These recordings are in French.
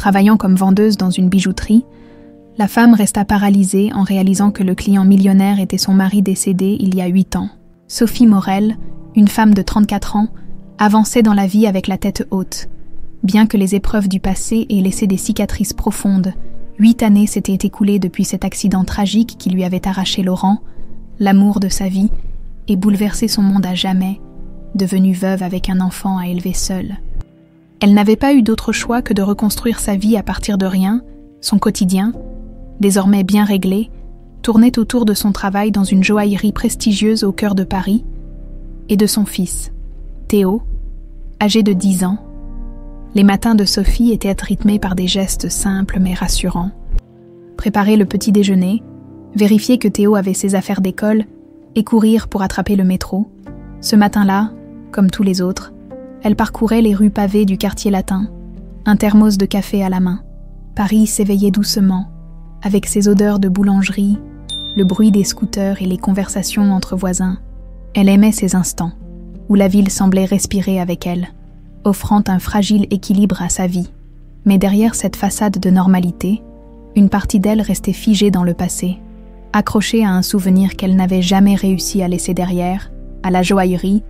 Travaillant comme vendeuse dans une bijouterie, la femme resta paralysée en réalisant que le client millionnaire était son mari décédé il y a 8 ans. Sophie Morel, une femme de 34 ans, avançait dans la vie avec la tête haute. Bien que les épreuves du passé aient laissé des cicatrices profondes, 8 années s'étaient écoulées depuis cet accident tragique qui lui avait arraché Laurent, l'amour de sa vie, et bouleversé son monde à jamais, devenue veuve avec un enfant à élever seule. Elle n'avait pas eu d'autre choix que de reconstruire sa vie à partir de rien. Son quotidien, désormais bien réglé, tournait autour de son travail dans une joaillerie prestigieuse au cœur de Paris, et de son fils, Théo, âgé de 10 ans. Les matins de Sophie étaient rythmés par des gestes simples mais rassurants. Préparer le petit déjeuner, vérifier que Théo avait ses affaires d'école et courir pour attraper le métro. Ce matin-là, comme tous les autres, elle parcourait les rues pavées du quartier latin, un thermos de café à la main. Paris s'éveillait doucement, avec ses odeurs de boulangerie, le bruit des scooters et les conversations entre voisins. Elle aimait ces instants, où la ville semblait respirer avec elle, offrant un fragile équilibre à sa vie. Mais derrière cette façade de normalité, une partie d'elle restait figée dans le passé, accrochée à un souvenir qu'elle n'avait jamais réussi à laisser derrière. À la joaillerie,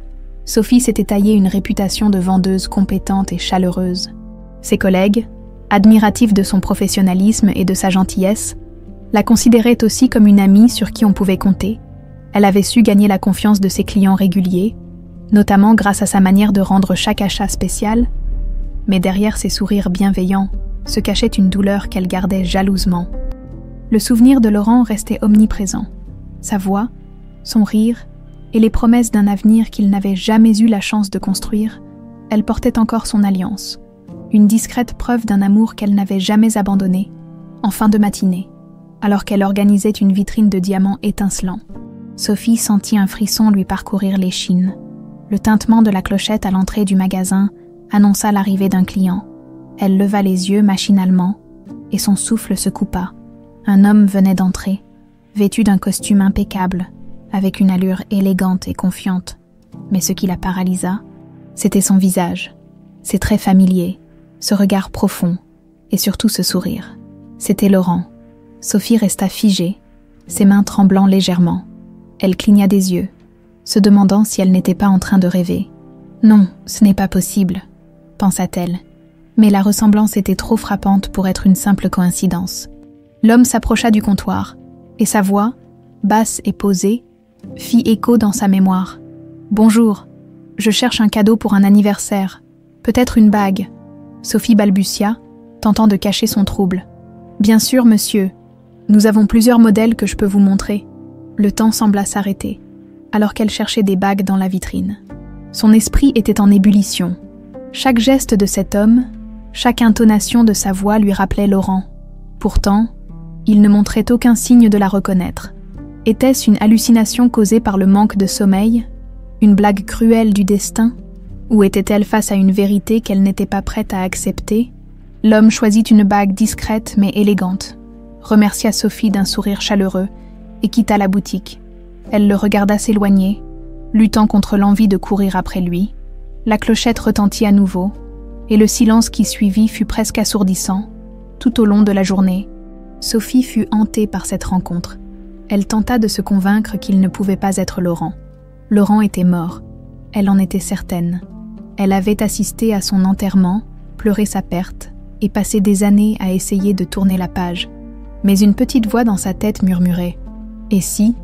Sophie s'était taillée une réputation de vendeuse compétente et chaleureuse. Ses collègues, admiratifs de son professionnalisme et de sa gentillesse, la considéraient aussi comme une amie sur qui on pouvait compter. Elle avait su gagner la confiance de ses clients réguliers, notamment grâce à sa manière de rendre chaque achat spécial, mais derrière ses sourires bienveillants se cachait une douleur qu'elle gardait jalousement. Le souvenir de Laurent restait omniprésent. Sa voix, son rire et les promesses d'un avenir qu'il n'avait jamais eu la chance de construire, elle portait encore son alliance, une discrète preuve d'un amour qu'elle n'avait jamais abandonné, en fin de matinée, alors qu'elle organisait une vitrine de diamants étincelants. Sophie sentit un frisson lui parcourir l'échine. Le tintement de la clochette à l'entrée du magasin annonça l'arrivée d'un client. Elle leva les yeux machinalement, et son souffle se coupa. Un homme venait d'entrer, vêtu d'un costume impeccable, avec une allure élégante et confiante. Mais ce qui la paralysa, c'était son visage, ses traits familiers, ce regard profond, et surtout ce sourire. C'était Laurent. Sophie resta figée, ses mains tremblant légèrement. Elle cligna des yeux, se demandant si elle n'était pas en train de rêver. « Non, ce n'est pas possible », pensa-t-elle. Mais la ressemblance était trop frappante pour être une simple coïncidence. L'homme s'approcha du comptoir, et sa voix, basse et posée, fit écho dans sa mémoire. « Bonjour, je cherche un cadeau pour un anniversaire, peut-être une bague. » Sophie balbutia, tentant de cacher son trouble. « Bien sûr, monsieur, nous avons plusieurs modèles que je peux vous montrer. » Le temps sembla s'arrêter, alors qu'elle cherchait des bagues dans la vitrine. Son esprit était en ébullition. Chaque geste de cet homme, chaque intonation de sa voix lui rappelait Laurent. Pourtant, il ne montrait aucun signe de la reconnaître. Était-ce une hallucination causée par le manque de sommeil, une blague cruelle du destin, ou était-elle face à une vérité qu'elle n'était pas prête à accepter? L'homme choisit une bague discrète mais élégante, remercia Sophie d'un sourire chaleureux et quitta la boutique. Elle le regarda s'éloigner, luttant contre l'envie de courir après lui. La clochette retentit à nouveau, et le silence qui suivit fut presque assourdissant. Tout au long de la journée, Sophie fut hantée par cette rencontre. Elle tenta de se convaincre qu'il ne pouvait pas être Laurent. Laurent était mort, elle en était certaine. Elle avait assisté à son enterrement, pleuré sa perte, et passé des années à essayer de tourner la page. Mais une petite voix dans sa tête murmurait. Et si,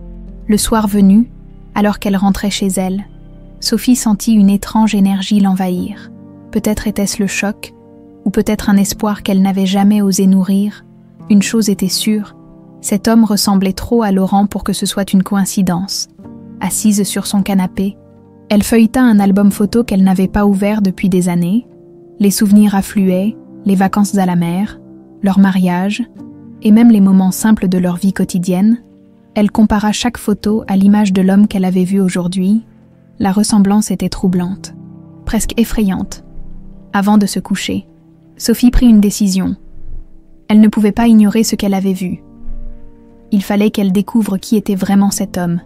le soir venu, alors qu'elle rentrait chez elle, Sophie sentit une étrange énergie l'envahir. Peut-être était-ce le choc, ou peut-être un espoir qu'elle n'avait jamais osé nourrir. Une chose était sûre, cet homme ressemblait trop à Laurent pour que ce soit une coïncidence. Assise sur son canapé, elle feuilleta un album photo qu'elle n'avait pas ouvert depuis des années. Les souvenirs affluaient, les vacances à la mer, leur mariage, et même les moments simples de leur vie quotidienne. Elle compara chaque photo à l'image de l'homme qu'elle avait vu aujourd'hui. La ressemblance était troublante, presque effrayante. Avant de se coucher, Sophie prit une décision. Elle ne pouvait pas ignorer ce qu'elle avait vu. Il fallait qu'elle découvre qui était vraiment cet homme,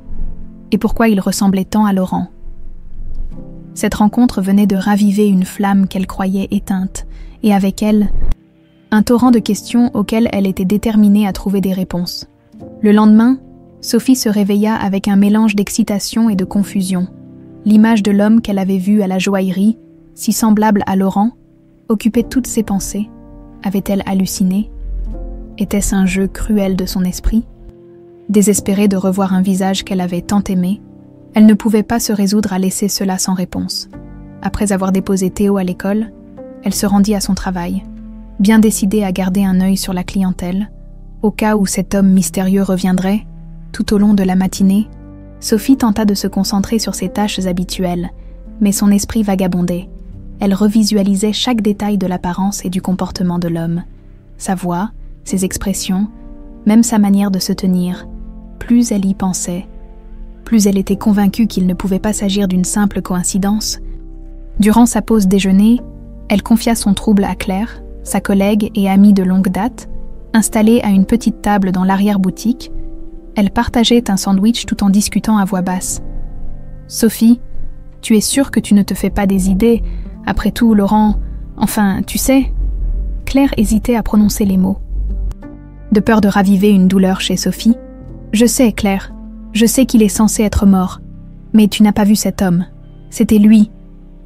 et pourquoi il ressemblait tant à Laurent. Cette rencontre venait de raviver une flamme qu'elle croyait éteinte, et avec elle, Un torrent de questions auxquelles elle était déterminée à trouver des réponses. Le lendemain, Sophie se réveilla avec un mélange d'excitation et de confusion. L'image de l'homme qu'elle avait vu à la joaillerie, si semblable à Laurent, occupait toutes ses pensées. Avait-elle halluciné? Était-ce un jeu cruel de son esprit? Désespérée de revoir un visage qu'elle avait tant aimé, elle ne pouvait pas se résoudre à laisser cela sans réponse. Après avoir déposé Théo à l'école, elle se rendit à son travail, bien décidée à garder un œil sur la clientèle, au cas où cet homme mystérieux reviendrait. Tout au long de la matinée, Sophie tenta de se concentrer sur ses tâches habituelles, mais son esprit vagabondait. Elle revisualisait chaque détail de l'apparence et du comportement de l'homme. Sa voix, ses expressions, même sa manière de se tenir. Plus elle y pensait, plus elle était convaincue qu'il ne pouvait pas s'agir d'une simple coïncidence. Durant sa pause déjeuner, elle confia son trouble à Claire, sa collègue et amie de longue date, installée à une petite table dans l'arrière-boutique. Elle partageait un sandwich tout en discutant à voix basse. « Sophie, tu es sûre que tu ne te fais pas des idées? Après tout, Laurent... Enfin, tu sais... » Claire hésitait à prononcer les mots. De peur de raviver une douleur chez Sophie. « Je sais, Claire. Je sais qu'il est censé être mort. Mais tu n'as pas vu cet homme. C'était lui.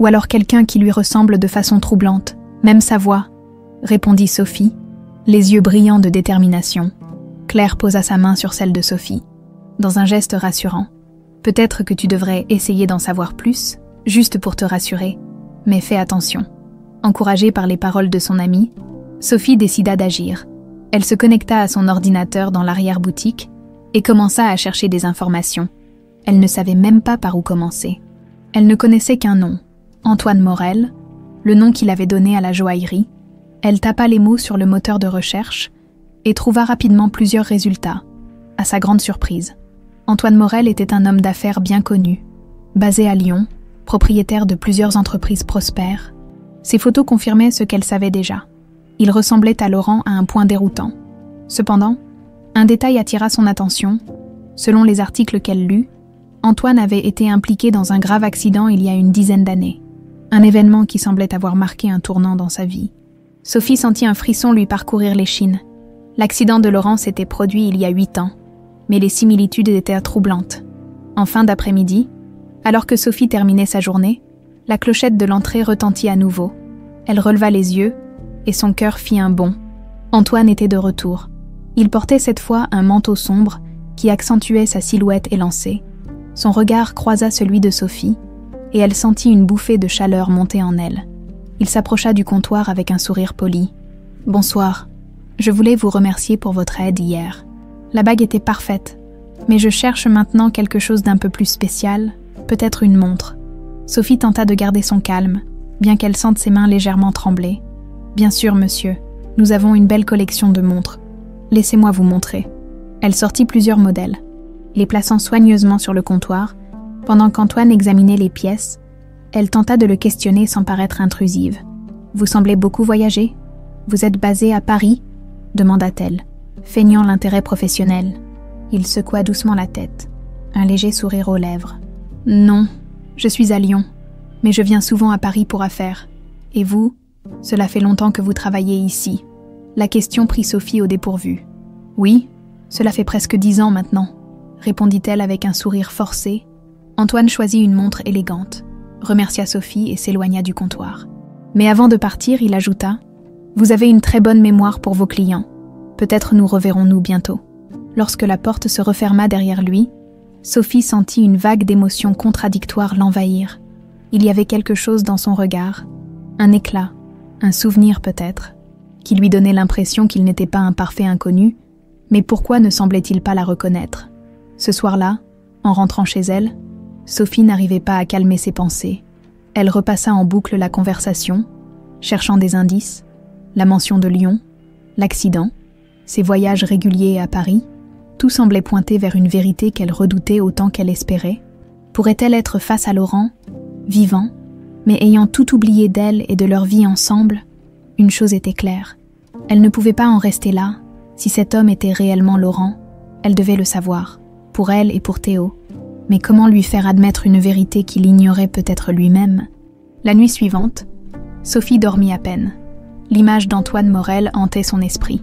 Ou alors quelqu'un qui lui ressemble de façon troublante. Même sa voix. » répondit Sophie, les yeux brillants de détermination. Claire posa sa main sur celle de Sophie, dans un geste rassurant. « Peut-être que tu devrais essayer d'en savoir plus, juste pour te rassurer. Mais fais attention. » Encouragée par les paroles de son amie, Sophie décida d'agir. Elle se connecta à son ordinateur dans l'arrière-boutique et commença à chercher des informations. Elle ne savait même pas par où commencer. Elle ne connaissait qu'un nom, Antoine Morel, le nom qu'il avait donné à la joaillerie. Elle tapa les mots sur le moteur de recherche et trouva rapidement plusieurs résultats. À sa grande surprise, Antoine Morel était un homme d'affaires bien connu, basé à Lyon, propriétaire de plusieurs entreprises prospères. Ses photos confirmaient ce qu'elle savait déjà. Il ressemblait à Laurent à un point déroutant. Cependant, un détail attira son attention. Selon les articles qu'elle lut, Antoine avait été impliqué dans un grave accident il y a une dizaine d'années. Un événement qui semblait avoir marqué un tournant dans sa vie. Sophie sentit un frisson lui parcourir l'échine. L'accident de Laurent s'était produit il y a 8 ans, mais les similitudes étaient troublantes. En fin d'après-midi, alors que Sophie terminait sa journée, la clochette de l'entrée retentit à nouveau. Elle releva les yeux, et son cœur fit un bond. Antoine était de retour. Il portait cette fois un manteau sombre qui accentuait sa silhouette élancée. Son regard croisa celui de Sophie, et elle sentit une bouffée de chaleur monter en elle. Il s'approcha du comptoir avec un sourire poli. « Bonsoir. Je voulais vous remercier pour votre aide hier. La bague était parfaite, mais je cherche maintenant quelque chose d'un peu plus spécial, peut-être une montre. » Sophie tenta de garder son calme, bien qu'elle sente ses mains légèrement trembler. « Bien sûr, monsieur. Nous avons une belle collection de montres. Laissez-moi vous montrer. » Elle sortit plusieurs modèles, les plaçant soigneusement sur le comptoir. Pendant qu'Antoine examinait les pièces, elle tenta de le questionner sans paraître intrusive. « Vous semblez beaucoup voyager? Vous êtes basé à Paris ?» demanda-t-elle, feignant l'intérêt professionnel. Il secoua doucement la tête, un léger sourire aux lèvres. « Non, je suis à Lyon, mais je viens souvent à Paris pour affaires. Et vous? Cela fait longtemps que vous travaillez ici. » La question prit Sophie au dépourvu. « Oui, cela fait presque 10 ans maintenant, » répondit-elle avec un sourire forcé. Antoine choisit une montre élégante, remercia Sophie et s'éloigna du comptoir. Mais avant de partir, il ajouta « Vous avez une très bonne mémoire pour vos clients. Peut-être nous reverrons-nous bientôt. » Lorsque la porte se referma derrière lui, Sophie sentit une vague d'émotions contradictoires l'envahir. Il y avait quelque chose dans son regard, un éclat, un souvenir peut-être, qui lui donnait l'impression qu'il n'était pas un parfait inconnu, mais pourquoi ne semblait-il pas la reconnaître? Ce soir-là, en rentrant chez elle, Sophie n'arrivait pas à calmer ses pensées. Elle repassa en boucle la conversation, cherchant des indices, la mention de Lyon, l'accident, ses voyages réguliers à Paris. Tout semblait pointer vers une vérité qu'elle redoutait autant qu'elle espérait. Pourrait-elle être face à Laurent, vivant, mais ayant tout oublié d'elle et de leur vie ensemble? Une chose était claire, elle ne pouvait pas en rester là. Si cet homme était réellement Laurent, elle devait le savoir, pour elle et pour Théo. Mais comment lui faire admettre une vérité qu'il ignorait peut-être lui-même? La nuit suivante, Sophie dormit à peine. l'image d'Antoine Morel hantait son esprit.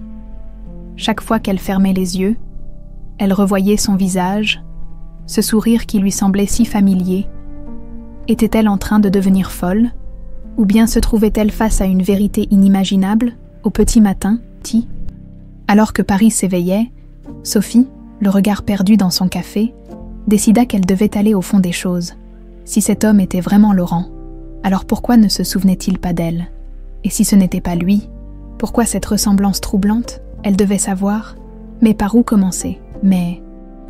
Chaque fois qu'elle fermait les yeux, elle revoyait son visage, ce sourire qui lui semblait si familier. Était-elle en train de devenir folle? Ou bien se trouvait-elle face à une vérité inimaginable, au petit matin, Alors que Paris s'éveillait, Sophie, le regard perdu dans son café, décida qu'elle devait aller au fond des choses. Si cet homme était vraiment Laurent, alors pourquoi ne se souvenait-il pas d'elle? Et si ce n'était pas lui, pourquoi cette ressemblance troublante? Elle devait savoir. Mais par où commencer? Mais,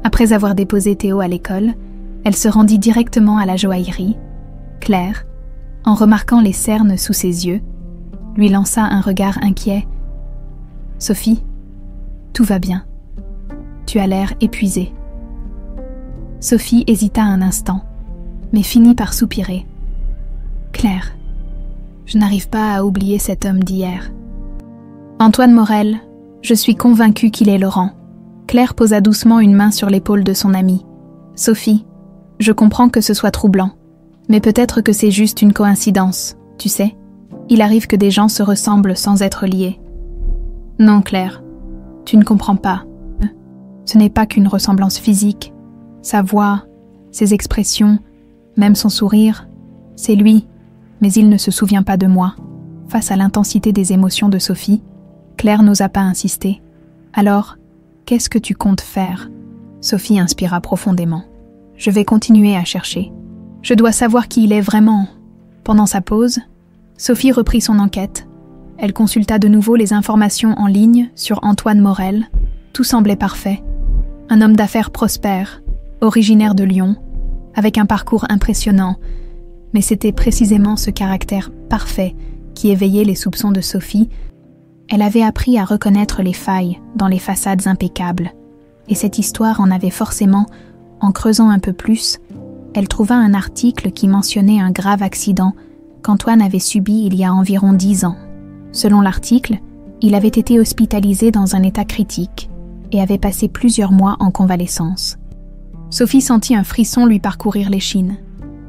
après avoir déposé Théo à l'école, elle se rendit directement à la joaillerie. Claire, en remarquant les cernes sous ses yeux, lui lança un regard inquiet. « Sophie, tout va bien. Tu as l'air épuisée. » Sophie hésita un instant, mais finit par soupirer. « Claire, je n'arrive pas à oublier cet homme d'hier. »« Antoine Morel, je suis convaincue qu'il est Laurent. » Claire posa doucement une main sur l'épaule de son amie. « Sophie, je comprends que ce soit troublant, mais peut-être que c'est juste une coïncidence, tu sais. Il arrive que des gens se ressemblent sans être liés. »« Non, Claire, tu ne comprends pas. Ce n'est pas qu'une ressemblance physique. Sa voix, ses expressions, même son sourire, c'est lui, mais il ne se souvient pas de moi. » Face à l'intensité des émotions de Sophie, Claire n'osa pas insister. « Alors, qu'est-ce que tu comptes faire ?» Sophie inspira profondément. « Je vais continuer à chercher. Je dois savoir qui il est vraiment. » Pendant sa pause, Sophie reprit son enquête. Elle consulta de nouveau les informations en ligne sur Antoine Morel. Tout semblait parfait. Un homme d'affaires prospère, originaire de Lyon, avec un parcours impressionnant. Mais c'était précisément ce caractère parfait qui éveillait les soupçons de Sophie. Elle avait appris à reconnaître les failles dans les façades impeccables. Et cette histoire en avait forcément, en creusant un peu plus, elle trouva un article qui mentionnait un grave accident qu'Antoine avait subi il y a environ 10 ans. Selon l'article, il avait été hospitalisé dans un état critique et avait passé plusieurs mois en convalescence. Sophie sentit un frisson lui parcourir l'échine.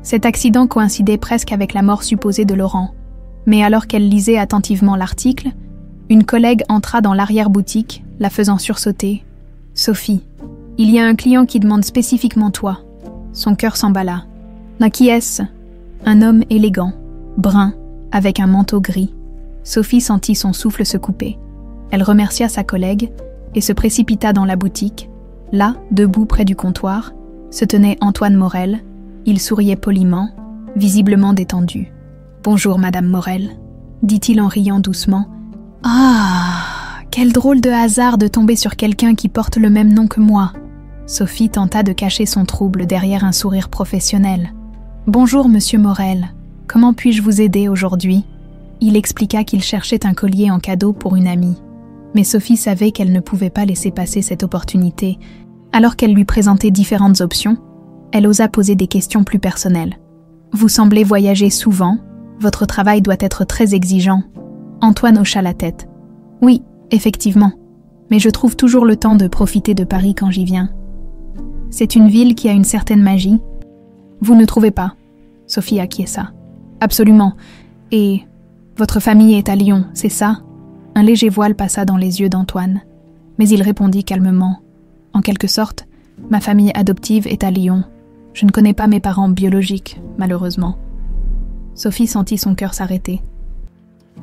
Cet accident coïncidait presque avec la mort supposée de Laurent. Mais alors qu'elle lisait attentivement l'article, une collègue entra dans l'arrière-boutique, la faisant sursauter. « Sophie, il y a un client qui demande spécifiquement toi. » Son cœur s'emballa. « Qui est-ce » Un homme élégant, brun, avec un manteau gris. Sophie sentit son souffle se couper. Elle remercia sa collègue et se précipita dans la boutique. Là, debout près du comptoir, se tenait Antoine Morel. Il souriait poliment, visiblement détendu. « Bonjour, Madame Morel, » dit-il en riant doucement. « Ah, quel drôle de hasard de tomber sur quelqu'un qui porte le même nom que moi. » Sophie tenta de cacher son trouble derrière un sourire professionnel. « Bonjour, Monsieur Morel. Comment puis-je vous aider aujourd'hui ?» Il expliqua qu'il cherchait un collier en cadeau pour une amie. Mais Sophie savait qu'elle ne pouvait pas laisser passer cette opportunité. Alors qu'elle lui présentait différentes options, elle osa poser des questions plus personnelles. « Vous semblez voyager souvent. Votre travail doit être très exigeant. » Antoine hocha la tête. « Oui, effectivement. Mais je trouve toujours le temps de profiter de Paris quand j'y viens. C'est une ville qui a une certaine magie. » « Vous ne trouvez pas ?» Sophie acquiesça. « Absolument. Et votre famille est à Lyon, c'est ça ?» Un léger voile passa dans les yeux d'Antoine. Mais il répondit calmement. « En quelque sorte, ma famille adoptive est à Lyon. Je ne connais pas mes parents biologiques, malheureusement. » Sophie sentit son cœur s'arrêter.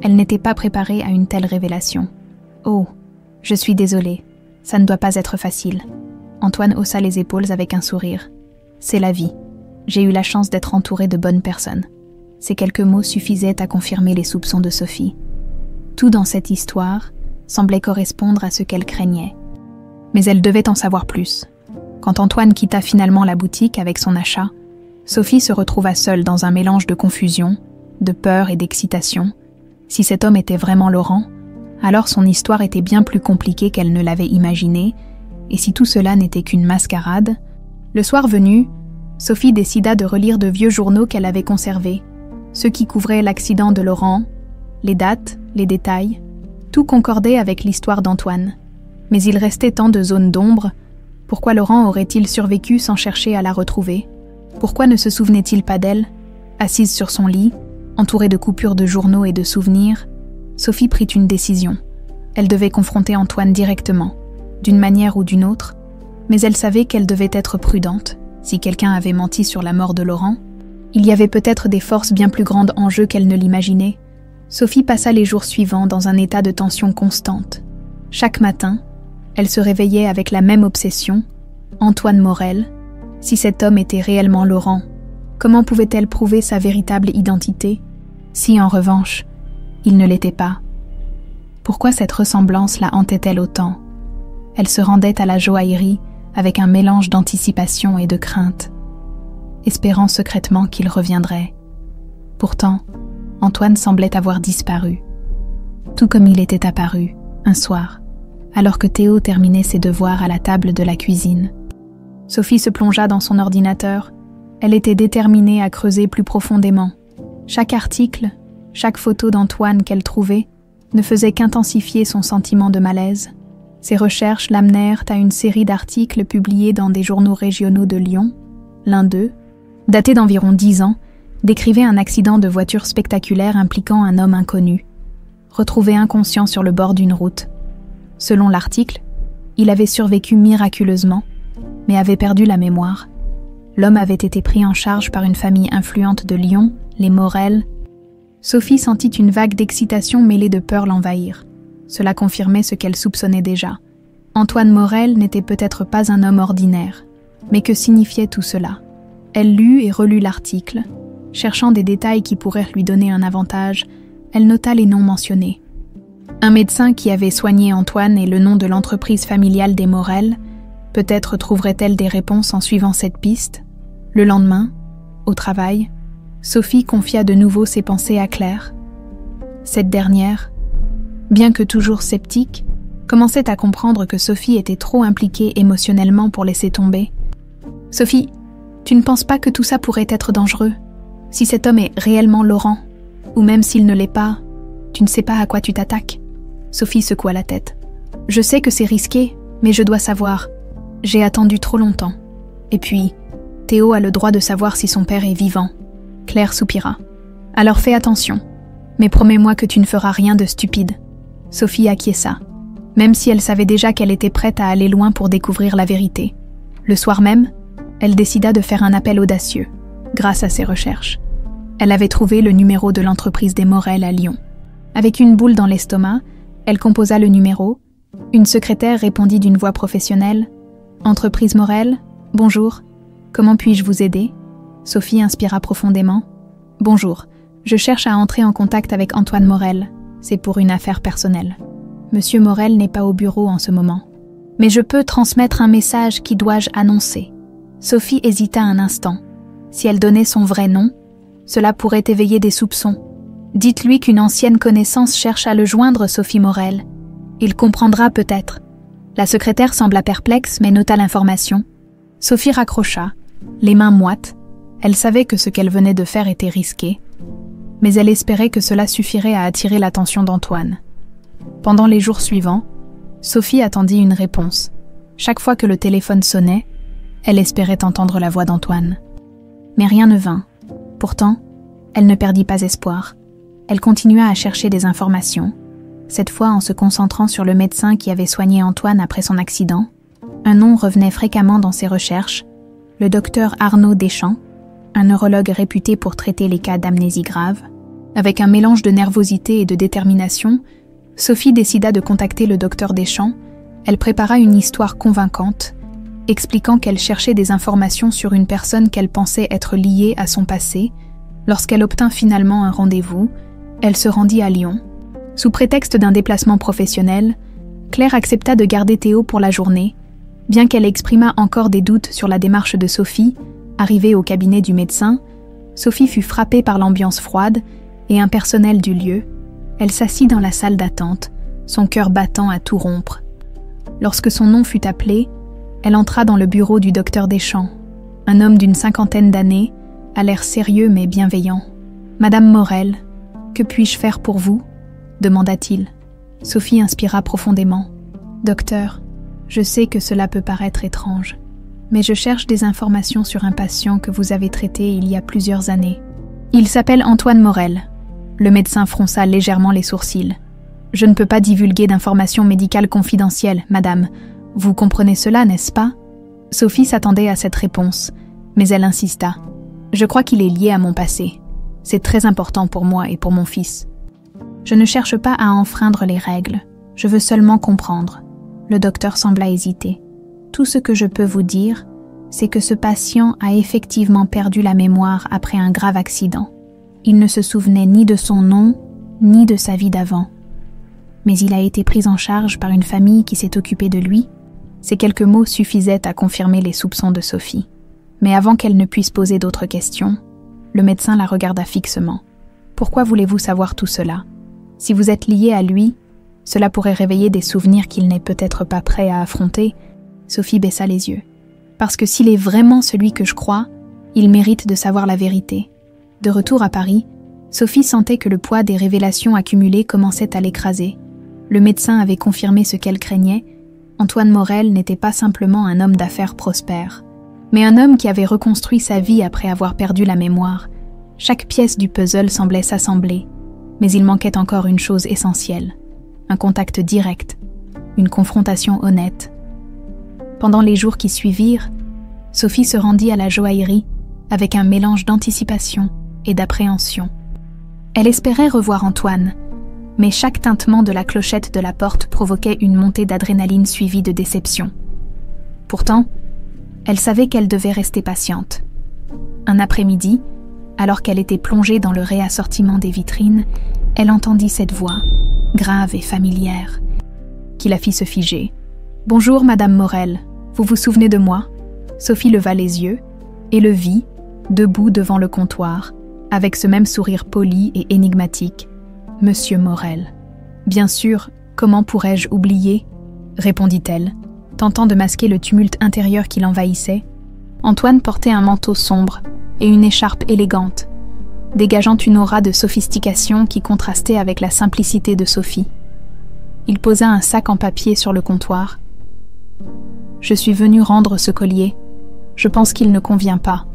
Elle n'était pas préparée à une telle révélation. « Oh, je suis désolée. Ça ne doit pas être facile. » Antoine haussa les épaules avec un sourire. « C'est la vie. J'ai eu la chance d'être entourée de bonnes personnes. » Ces quelques mots suffisaient à confirmer les soupçons de Sophie. Tout dans cette histoire semblait correspondre à ce qu'elle craignait. Mais elle devait en savoir plus. Quand Antoine quitta finalement la boutique avec son achat, Sophie se retrouva seule dans un mélange de confusion, de peur et d'excitation. Si cet homme était vraiment Laurent, alors son histoire était bien plus compliquée qu'elle ne l'avait imaginé, et si tout cela n'était qu'une mascarade, le soir venu, Sophie décida de relire de vieux journaux qu'elle avait conservés, ceux qui couvraient l'accident de Laurent, les dates, les détails, tout concordait avec l'histoire d'Antoine. Mais il restait tant de zones d'ombre. Pourquoi Laurent aurait-il survécu sans chercher à la retrouver? Pourquoi ne se souvenait-il pas d'elle, assise sur son lit, entourée de coupures de journaux et de souvenirs? Sophie prit une décision. Elle devait confronter Antoine directement, d'une manière ou d'une autre, mais elle savait qu'elle devait être prudente. Si quelqu'un avait menti sur la mort de Laurent, il y avait peut-être des forces bien plus grandes en jeu qu'elle ne l'imaginait. Sophie passa les jours suivants dans un état de tension constante. Chaque matin, elle se réveillait avec la même obsession. Antoine Morel, si cet homme était réellement Laurent, comment pouvait-elle prouver sa véritable identité, si en revanche, il ne l'était pas? Pourquoi cette ressemblance la hantait-elle autant? Elle se rendait à la joaillerie avec un mélange d'anticipation et de crainte, espérant secrètement qu'il reviendrait. Pourtant, Antoine semblait avoir disparu, tout comme il était apparu, un soir, alors que Théo terminait ses devoirs à la table de la cuisine. Sophie se plongea dans son ordinateur. Elle était déterminée à creuser plus profondément. Chaque article, chaque photo d'Antoine qu'elle trouvait, ne faisait qu'intensifier son sentiment de malaise. Ses recherches l'amenèrent à une série d'articles publiés dans des journaux régionaux de Lyon. L'un d'eux, daté d'environ 10 ans, décrivait un accident de voiture spectaculaire impliquant un homme inconnu, retrouvé inconscient sur le bord d'une route. Selon l'article, il avait survécu miraculeusement, mais avait perdu la mémoire. L'homme avait été pris en charge par une famille influente de Lyon, les Morel. Sophie sentit une vague d'excitation mêlée de peur l'envahir. Cela confirmait ce qu'elle soupçonnait déjà. Antoine Morel n'était peut-être pas un homme ordinaire. Mais que signifiait tout cela? Elle lut et relut l'article. Cherchant des détails qui pourraient lui donner un avantage, elle nota les noms mentionnés. Un médecin qui avait soigné Antoine et le nom de l'entreprise familiale des Morel. Peut-être trouverait-elle des réponses en suivant cette piste. Le lendemain, au travail, Sophie confia de nouveau ses pensées à Claire. Cette dernière, bien que toujours sceptique, commençait à comprendre que Sophie était trop impliquée émotionnellement pour laisser tomber. « Sophie, tu ne penses pas que tout ça pourrait être dangereux? Si cet homme est réellement Laurent, ou même s'il ne l'est pas, tu ne sais pas à quoi tu t'attaques ?» Sophie secoua la tête. « Je sais que c'est risqué, mais je dois savoir. J'ai attendu trop longtemps. Et puis, Théo a le droit de savoir si son père est vivant. » Claire soupira. « Alors fais attention, mais promets-moi que tu ne feras rien de stupide. » Sophie acquiesça, même si elle savait déjà qu'elle était prête à aller loin pour découvrir la vérité. Le soir même, elle décida de faire un appel audacieux, grâce à ses recherches. Elle avait trouvé le numéro de l'entreprise des Morel à Lyon. Avec une boule dans l'estomac, elle composa le numéro. Une secrétaire répondit d'une voix professionnelle. « Entreprise Morel, bonjour. Comment puis-je vous aider ?» Sophie inspira profondément. « Bonjour, je cherche à entrer en contact avec Antoine Morel. C'est pour une affaire personnelle. Monsieur Morel n'est pas au bureau en ce moment. Mais je peux transmettre un message qui dois-je annoncer ?» Sophie hésita un instant. Si elle donnait son vrai nom, cela pourrait éveiller des soupçons. « Dites-lui qu'une ancienne connaissance cherche à le joindre, Sophie Morel. Il comprendra peut-être. » La secrétaire sembla perplexe mais nota l'information. Sophie raccrocha, les mains moites. Elle savait que ce qu'elle venait de faire était risqué, mais elle espérait que cela suffirait à attirer l'attention d'Antoine. Pendant les jours suivants, Sophie attendit une réponse. Chaque fois que le téléphone sonnait, elle espérait entendre la voix d'Antoine. Mais rien ne vint. Pourtant, elle ne perdit pas espoir. Elle continua à chercher des informations, cette fois en se concentrant sur le médecin qui avait soigné Antoine après son accident. Un nom revenait fréquemment dans ses recherches, le docteur Arnaud Deschamps, un neurologue réputé pour traiter les cas d'amnésie grave. Avec un mélange de nervosité et de détermination, Sophie décida de contacter le docteur Deschamps. Elle prépara une histoire convaincante, expliquant qu'elle cherchait des informations sur une personne qu'elle pensait être liée à son passé. Lorsqu'elle obtint finalement un rendez-vous, elle se rendit à Lyon. Sous prétexte d'un déplacement professionnel, Claire accepta de garder Théo pour la journée, bien qu'elle exprimât encore des doutes sur la démarche de Sophie. Arrivée au cabinet du médecin, Sophie fut frappée par l'ambiance froide et impersonnelle du lieu. Elle s'assit dans la salle d'attente, son cœur battant à tout rompre. Lorsque son nom fut appelé, elle entra dans le bureau du docteur Deschamps, un homme d'une 50aine d'années, à l'air sérieux mais bienveillant. « Madame Morel, que puis-je faire pour vous ?» demanda-t-il. Sophie inspira profondément. « Docteur, je sais que cela peut paraître étrange, mais je cherche des informations sur un patient que vous avez traité il y a plusieurs années. Il s'appelle Antoine Morel. Le médecin fronça légèrement les sourcils. « Je ne peux pas divulguer d'informations médicales confidentielles, madame. Vous comprenez cela, n'est-ce pas ?» Sophie s'attendait à cette réponse, mais elle insista. « Je crois qu'il est lié à mon passé. C'est très important pour moi et pour mon fils. Je ne cherche pas à enfreindre les règles. Je veux seulement comprendre. » Le docteur sembla hésiter. « Tout ce que je peux vous dire, c'est que ce patient a effectivement perdu la mémoire après un grave accident. Il ne se souvenait ni de son nom, ni de sa vie d'avant. Mais il a été pris en charge par une famille qui s'est occupée de lui. » Ces quelques mots suffisaient à confirmer les soupçons de Sophie. Mais avant qu'elle ne puisse poser d'autres questions, le médecin la regarda fixement. « Pourquoi voulez-vous savoir tout cela? Si vous êtes lié à lui, cela pourrait réveiller des souvenirs qu'il n'est peut-être pas prêt à affronter. » Sophie baissa les yeux. « Parce que s'il est vraiment celui que je crois, il mérite de savoir la vérité. » De retour à Paris, Sophie sentait que le poids des révélations accumulées commençait à l'écraser. Le médecin avait confirmé ce qu'elle craignait. Antoine Morel n'était pas simplement un homme d'affaires prospère, mais un homme qui avait reconstruit sa vie après avoir perdu la mémoire. Chaque pièce du puzzle semblait s'assembler, mais il manquait encore une chose essentielle, un contact direct, une confrontation honnête. Pendant les jours qui suivirent, Sophie se rendit à la joaillerie avec un mélange d'anticipation et d'appréhension. Elle espérait revoir Antoine, mais chaque tintement de la clochette de la porte provoquait une montée d'adrénaline suivie de déception. Pourtant, elle savait qu'elle devait rester patiente. Un après-midi, alors qu'elle était plongée dans le réassortiment des vitrines, elle entendit cette voix, grave et familière, qui la fit se figer. « Bonjour, Madame Morel, vous vous souvenez de moi ?» Sophie leva les yeux et le vit, debout devant le comptoir, avec ce même sourire poli et énigmatique. « Monsieur Morel. »« Bien sûr, comment pourrais-je oublier ?» répondit-elle, tentant de masquer le tumulte intérieur qui l'envahissait. Antoine portait un manteau sombre et une écharpe élégante, dégageant une aura de sophistication qui contrastait avec la simplicité de Sophie. Il posa un sac en papier sur le comptoir. « Je suis venu rendre ce collier. Je pense qu'il ne convient pas.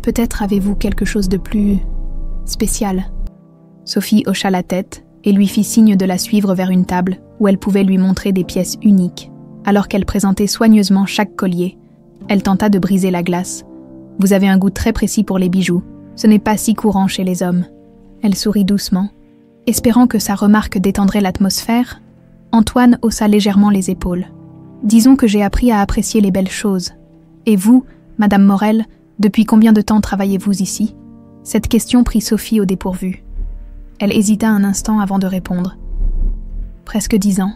Peut-être avez-vous quelque chose de plus spécial ?» Sophie hocha la tête et lui fit signe de la suivre vers une table où elle pouvait lui montrer des pièces uniques. Alors qu'elle présentait soigneusement chaque collier, elle tenta de briser la glace. « Vous avez un goût très précis pour les bijoux. Ce n'est pas si courant chez les hommes. » Elle sourit doucement. Espérant que sa remarque détendrait l'atmosphère, Antoine haussa légèrement les épaules. « Disons que j'ai appris à apprécier les belles choses. Et vous, Madame Morel, depuis combien de temps travaillez-vous ici ?» Cette question prit Sophie au dépourvu. Elle hésita un instant avant de répondre. « Presque 10 ans.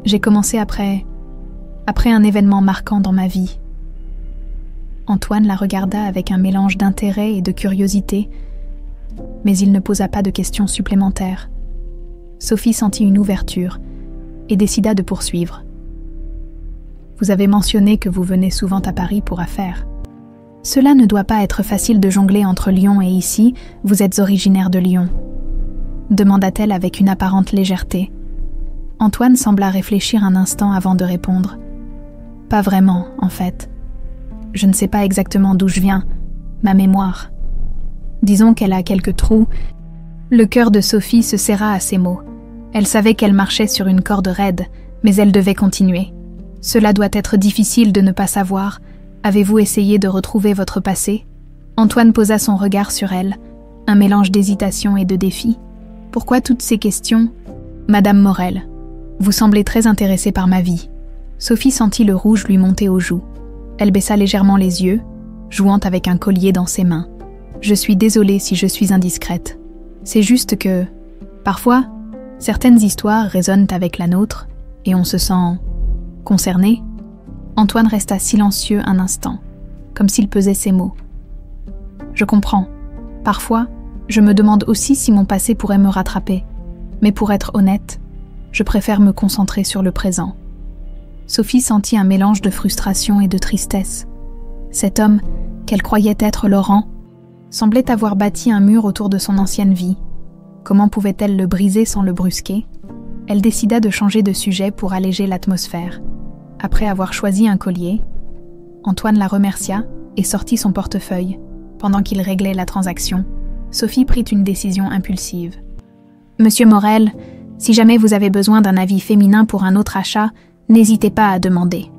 J'ai commencé après un événement marquant dans ma vie. » Antoine la regarda avec un mélange d'intérêt et de curiosité, mais il ne posa pas de questions supplémentaires. Sophie sentit une ouverture et décida de poursuivre. « Vous avez mentionné que vous venez souvent à Paris pour affaires. Cela ne doit pas être facile de jongler entre Lyon et ici, vous êtes originaire de Lyon. » demanda-t-elle avec une apparente légèreté. Antoine sembla réfléchir un instant avant de répondre. « Pas vraiment, en fait. Je ne sais pas exactement d'où je viens, ma mémoire. Disons qu'elle a quelques trous. » Le cœur de Sophie se serra à ces mots. Elle savait qu'elle marchait sur une corde raide, mais elle devait continuer. « Cela doit être difficile de ne pas savoir. Avez-vous essayé de retrouver votre passé ?» Antoine posa son regard sur elle, un mélange d'hésitation et de défi. « Pourquoi toutes ces questions ?»« Madame Morel, vous semblez très intéressée par ma vie. » Sophie sentit le rouge lui monter aux joues. Elle baissa légèrement les yeux, jouant avec un collier dans ses mains. « Je suis désolée si je suis indiscrète. C'est juste que, parfois, certaines histoires résonnent avec la nôtre et on se sent concerné. » Antoine resta silencieux un instant, comme s'il pesait ses mots. « Je comprends. Parfois, je me demande aussi si mon passé pourrait me rattraper. Mais pour être honnête, je préfère me concentrer sur le présent. » Sophie sentit un mélange de frustration et de tristesse. Cet homme, qu'elle croyait être Laurent, semblait avoir bâti un mur autour de son ancienne vie. Comment pouvait-elle le briser sans le brusquer? Elle décida de changer de sujet pour alléger l'atmosphère. Après avoir choisi un collier, Antoine la remercia et sortit son portefeuille pendant qu'il réglait la transaction. Sophie prit une décision impulsive. « Monsieur Morel, si jamais vous avez besoin d'un avis féminin pour un autre achat, n'hésitez pas à demander. »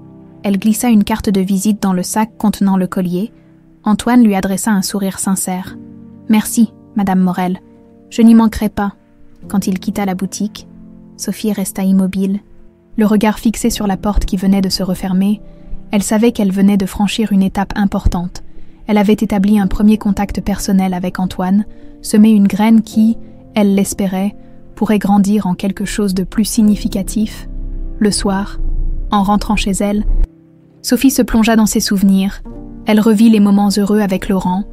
Elle glissa une carte de visite dans le sac contenant le collier. Antoine lui adressa un sourire sincère. « Merci, Madame Morel. Je n'y manquerai pas. » Quand il quitta la boutique, Sophie resta immobile, le regard fixé sur la porte qui venait de se refermer. Elle savait qu'elle venait de franchir une étape importante. Elle avait établi un premier contact personnel avec Antoine, semé une graine qui, elle l'espérait, pourrait grandir en quelque chose de plus significatif. Le soir, en rentrant chez elle, Sophie se plongea dans ses souvenirs. Elle revit les moments heureux avec Laurent,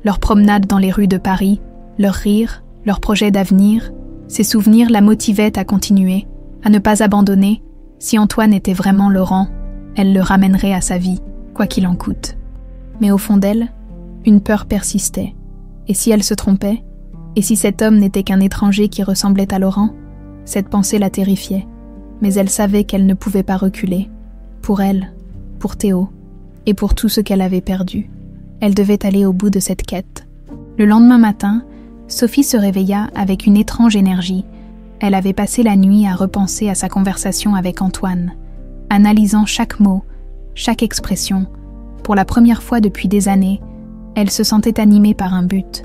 leurs promenades dans les rues de Paris, leurs rires, leurs projets d'avenir. Ces souvenirs la motivaient à continuer, à ne pas abandonner. Si Antoine était vraiment Laurent, elle le ramènerait à sa vie, quoi qu'il en coûte. Mais au fond d'elle, une peur persistait. Et si elle se trompait? Et si cet homme n'était qu'un étranger qui ressemblait à Laurent? Cette pensée la terrifiait, mais elle savait qu'elle ne pouvait pas reculer. Pour elle, pour Théo, et pour tout ce qu'elle avait perdu, elle devait aller au bout de cette quête. Le lendemain matin, Sophie se réveilla avec une étrange énergie. Elle avait passé la nuit à repenser à sa conversation avec Antoine, analysant chaque mot, chaque expression. Pour la première fois depuis des années, elle se sentait animée par un but,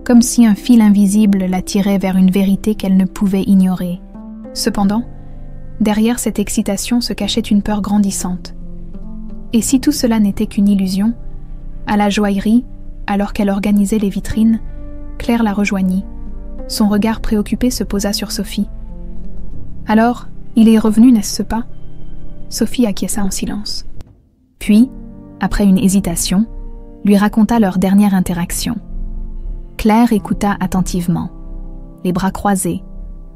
comme si un fil invisible la tirait vers une vérité qu'elle ne pouvait ignorer. Cependant, derrière cette excitation se cachait une peur grandissante. Et si tout cela n'était qu'une illusion? À la joaillerie, alors qu'elle organisait les vitrines, Claire la rejoignit. Son regard préoccupé se posa sur Sophie. « Alors, il est revenu, n'est-ce pas ?» Sophie acquiesça en silence. Puis, après une hésitation, lui raconta leur dernière interaction. Claire écouta attentivement, les bras croisés,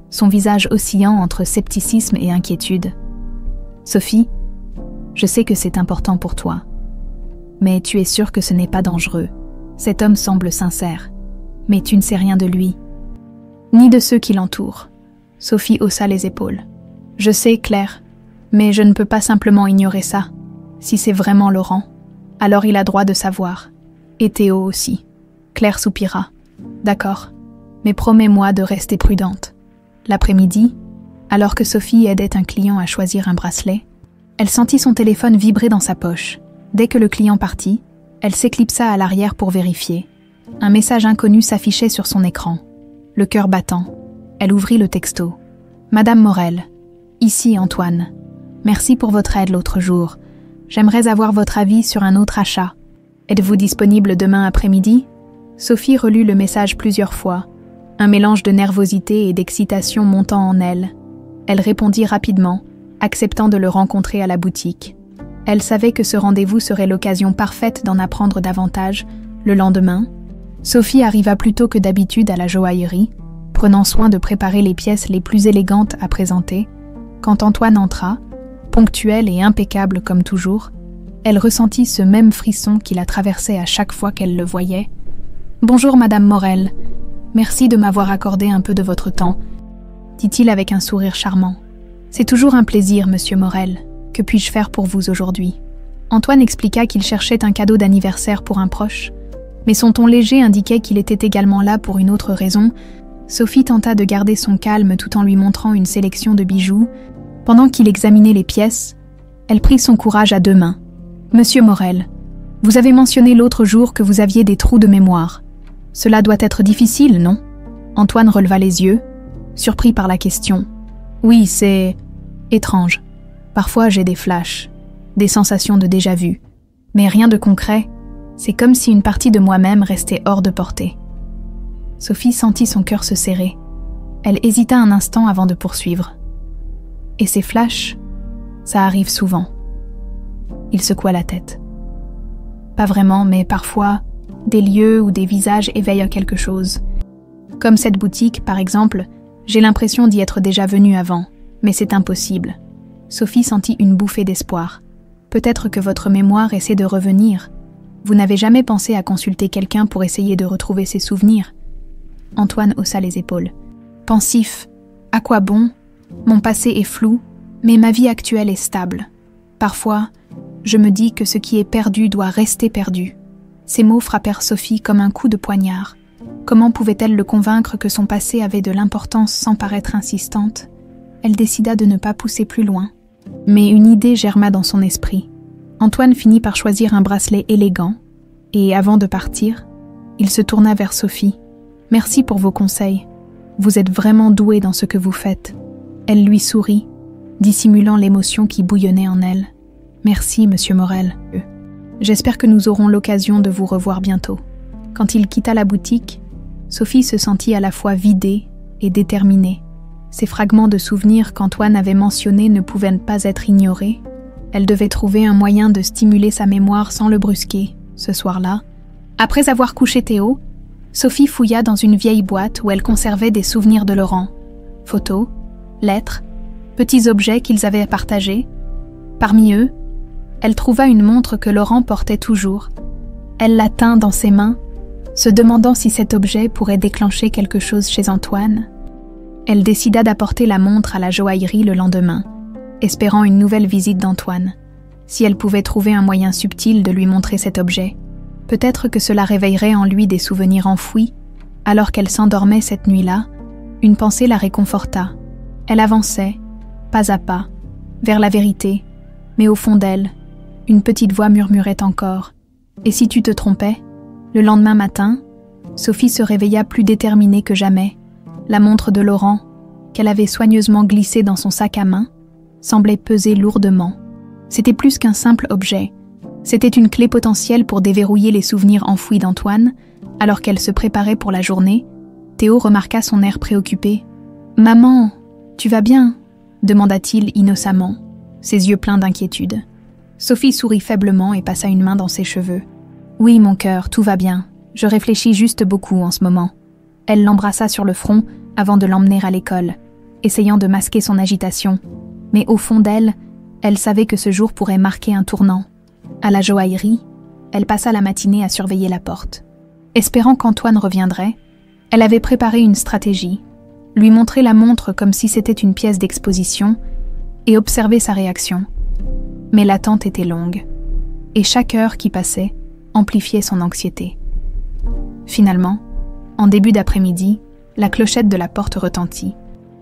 son visage oscillant entre scepticisme et inquiétude. « Sophie, je sais que c'est important pour toi, mais tu es sûre que ce n'est pas dangereux. Cet homme semble sincère, mais tu ne sais rien de lui, ni de ceux qui l'entourent. » Sophie haussa les épaules. « Je sais, Claire, mais je ne peux pas simplement ignorer ça. Si c'est vraiment Laurent, alors il a droit de savoir. Et Théo aussi. » Claire soupira. « D'accord, mais promets-moi de rester prudente. » L'après-midi, alors que Sophie aidait un client à choisir un bracelet, elle sentit son téléphone vibrer dans sa poche. Dès que le client partit, elle s'éclipsa à l'arrière pour vérifier. Un message inconnu s'affichait sur son écran. Le cœur battant, elle ouvrit le texto. « Madame Morel, ici Antoine. Merci pour votre aide l'autre jour. J'aimerais avoir votre avis sur un autre achat. Êtes-vous disponible demain après-midi ?» Sophie relut le message plusieurs fois, un mélange de nervosité et d'excitation montant en elle. Elle répondit rapidement, acceptant de le rencontrer à la boutique. Elle savait que ce rendez-vous serait l'occasion parfaite d'en apprendre davantage. Le lendemain, Sophie arriva plus tôt que d'habitude à la joaillerie, prenant soin de préparer les pièces les plus élégantes à présenter. Quand Antoine entra, ponctuel et impeccable comme toujours, elle ressentit ce même frisson qui la traversait à chaque fois qu'elle le voyait. « Bonjour Madame Morel, merci de m'avoir accordé un peu de votre temps, » dit-il avec un sourire charmant. « C'est toujours un plaisir, Monsieur Morel. Que puis-je faire pour vous aujourd'hui ?» Antoine expliqua qu'il cherchait un cadeau d'anniversaire pour un proche, mais son ton léger indiquait qu'il était également là pour une autre raison. Sophie tenta de garder son calme tout en lui montrant une sélection de bijoux. Pendant qu'il examinait les pièces, elle prit son courage à deux mains. « Monsieur Morel, vous avez mentionné l'autre jour que vous aviez des trous de mémoire. Cela doit être difficile, non ?» Antoine releva les yeux, surpris par la question. « Oui, c'est étrange. Parfois j'ai des flashs, des sensations de déjà-vu, mais rien de concret. C'est comme si une partie de moi-même restait hors de portée. » Sophie sentit son cœur se serrer. Elle hésita un instant avant de poursuivre. « Et ces flashs, ça arrive souvent. » Il secoua la tête. « Pas vraiment, mais parfois, des lieux ou des visages éveillent quelque chose. Comme cette boutique, par exemple, j'ai l'impression d'y être déjà venue avant, mais c'est impossible. » Sophie sentit une bouffée d'espoir. « Peut-être que votre mémoire essaie de revenir. Vous n'avez jamais pensé à consulter quelqu'un pour essayer de retrouver ses souvenirs ?» Antoine haussa les épaules. Pensif. « À quoi bon? Mon passé est flou, mais ma vie actuelle est stable. Parfois, je me dis que ce qui est perdu doit rester perdu. » Ces mots frappèrent Sophie comme un coup de poignard. Comment pouvait-elle le convaincre que son passé avait de l'importance sans paraître insistante? Elle décida de ne pas pousser plus loin. Mais une idée germa dans son esprit. Antoine finit par choisir un bracelet élégant, et avant de partir, il se tourna vers Sophie. « Merci pour vos conseils. Vous êtes vraiment douée dans ce que vous faites. » Elle lui sourit, dissimulant l'émotion qui bouillonnait en elle. « Merci, Monsieur Morel. J'espère que nous aurons l'occasion de vous revoir bientôt. » Quand il quitta la boutique, Sophie se sentit à la fois vidée et déterminée. Ces fragments de souvenirs qu'Antoine avait mentionnés ne pouvaient pas être ignorés. Elle devait trouver un moyen de stimuler sa mémoire sans le brusquer, ce soir-là. Après avoir couché Théo, Sophie fouilla dans une vieille boîte où elle conservait des souvenirs de Laurent. Photos, lettres, petits objets qu'ils avaient partagés. Parmi eux, elle trouva une montre que Laurent portait toujours. Elle la tint dans ses mains, se demandant si cet objet pourrait déclencher quelque chose chez Antoine. Elle décida d'apporter la montre à la joaillerie le lendemain, espérant une nouvelle visite d'Antoine. Si elle pouvait trouver un moyen subtil de lui montrer cet objet, peut-être que cela réveillerait en lui des souvenirs enfouis. Alors qu'elle s'endormait cette nuit-là, une pensée la réconforta. Elle avançait, pas à pas, vers la vérité, mais au fond d'elle, une petite voix murmurait encore. Et si tu te trompais? Le lendemain matin, Sophie se réveilla plus déterminée que jamais. La montre de Laurent, qu'elle avait soigneusement glissée dans son sac à main, semblait peser lourdement. C'était plus qu'un simple objet. C'était une clé potentielle pour déverrouiller les souvenirs enfouis d'Antoine. Alors qu'elle se préparait pour la journée, Théo remarqua son air préoccupé. « Maman, tu vas bien ?» demanda-t-il innocemment, ses yeux pleins d'inquiétude. Sophie sourit faiblement et passa une main dans ses cheveux. « Oui, mon cœur, tout va bien. Je réfléchis juste beaucoup en ce moment. » Elle l'embrassa sur le front avant de l'emmener à l'école, essayant de masquer son agitation. Mais au fond d'elle, elle savait que ce jour pourrait marquer un tournant. À la joaillerie, elle passa la matinée à surveiller la porte. Espérant qu'Antoine reviendrait, elle avait préparé une stratégie, lui montrer la montre comme si c'était une pièce d'exposition et observer sa réaction. Mais l'attente était longue, et chaque heure qui passait amplifiait son anxiété. Finalement, en début d'après-midi, la clochette de la porte retentit.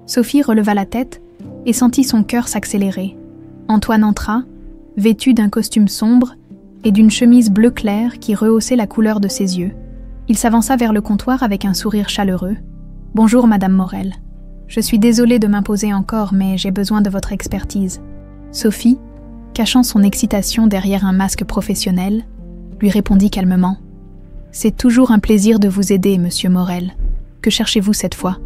Sophie releva la tête et sentit son cœur s'accélérer. Antoine entra, vêtu d'un costume sombre et d'une chemise bleu clair qui rehaussait la couleur de ses yeux. Il s'avança vers le comptoir avec un sourire chaleureux. « Bonjour, Madame Morel. Je suis désolée de m'imposer encore, mais j'ai besoin de votre expertise. » Sophie, cachant son excitation derrière un masque professionnel, lui répondit calmement. « C'est toujours un plaisir de vous aider, Monsieur Morel. Que cherchez-vous cette fois ?»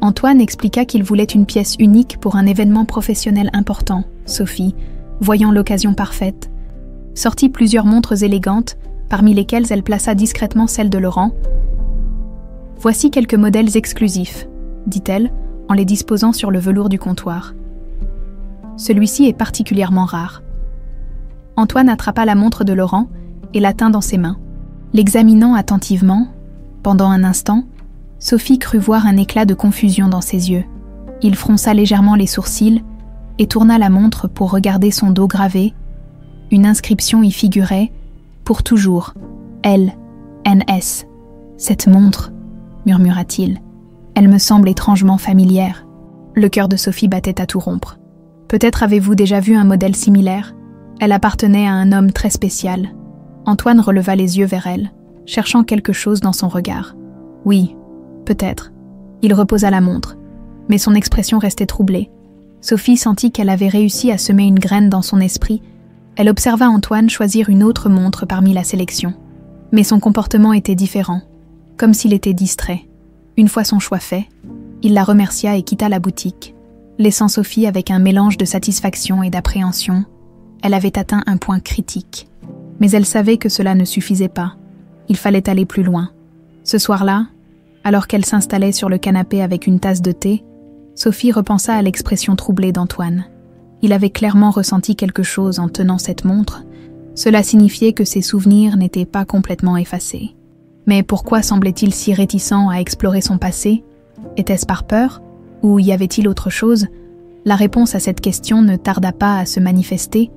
Antoine expliqua qu'il voulait une pièce unique pour un événement professionnel important. Sophie, voyant l'occasion parfaite, sortit plusieurs montres élégantes, parmi lesquelles elle plaça discrètement celle de Laurent. « Voici quelques modèles exclusifs, » dit-elle, en les disposant sur le velours du comptoir. « Celui-ci est particulièrement rare. » Antoine attrapa la montre de Laurent et la tint dans ses mains. L'examinant attentivement, pendant un instant, Sophie crut voir un éclat de confusion dans ses yeux. Il fronça légèrement les sourcils et tourna la montre pour regarder son dos gravé. Une inscription y figurait « Pour toujours, L.N.S. »« Cette montre, » murmura-t-il, « elle me semble étrangement familière. » Le cœur de Sophie battait à tout rompre. « Peut-être avez-vous déjà vu un modèle similaire ? Elle appartenait à un homme très spécial. » Antoine releva les yeux vers elle, cherchant quelque chose dans son regard. « Oui, peut-être. » Il reposa la montre, mais son expression restait troublée. Sophie sentit qu'elle avait réussi à semer une graine dans son esprit. Elle observa Antoine choisir une autre montre parmi la sélection. Mais son comportement était différent, comme s'il était distrait. Une fois son choix fait, il la remercia et quitta la boutique, laissant Sophie avec un mélange de satisfaction et d'appréhension. Elle avait atteint un point critique. Mais elle savait que cela ne suffisait pas. Il fallait aller plus loin. Ce soir-là, alors qu'elle s'installait sur le canapé avec une tasse de thé, Sophie repensa à l'expression troublée d'Antoine. Il avait clairement ressenti quelque chose en tenant cette montre. Cela signifiait que ses souvenirs n'étaient pas complètement effacés. Mais pourquoi semblait-il si réticent à explorer son passé? Était-ce par peur? Ou y avait-il autre chose? La réponse à cette question ne tarda pas à se manifester.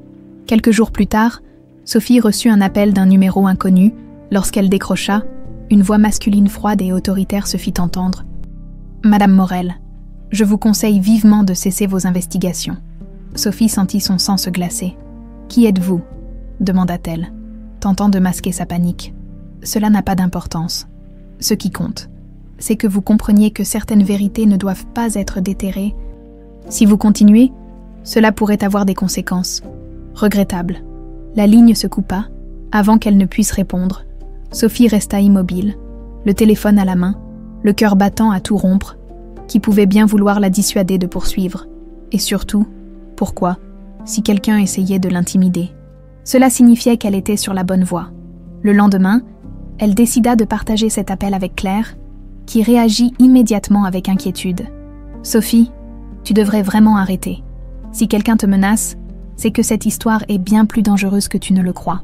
Quelques jours plus tard, Sophie reçut un appel d'un numéro inconnu. Lorsqu'elle décrocha, Une voix masculine froide et autoritaire se fit entendre. « Madame Morel, je vous conseille vivement de cesser vos investigations. » Sophie sentit son sang se glacer. « Qui êtes-vous » demanda-t-elle, tentant de masquer sa panique. « Cela n'a pas d'importance. Ce qui compte, c'est que vous compreniez que certaines vérités ne doivent pas être déterrées. Si vous continuez, cela pourrait avoir des conséquences. Regrettables. » La ligne se coupa, avant qu'elle ne puisse répondre. Sophie resta immobile, le téléphone à la main, le cœur battant à tout rompre, qui pouvait bien vouloir la dissuader de poursuivre. Et surtout, pourquoi, si quelqu'un essayait de l'intimider? Cela signifiait qu'elle était sur la bonne voie. Le lendemain, elle décida de partager cet appel avec Claire, qui réagit immédiatement avec inquiétude. « Sophie, tu devrais vraiment arrêter. Si quelqu'un te menace, c'est que cette histoire est bien plus dangereuse que tu ne le crois. »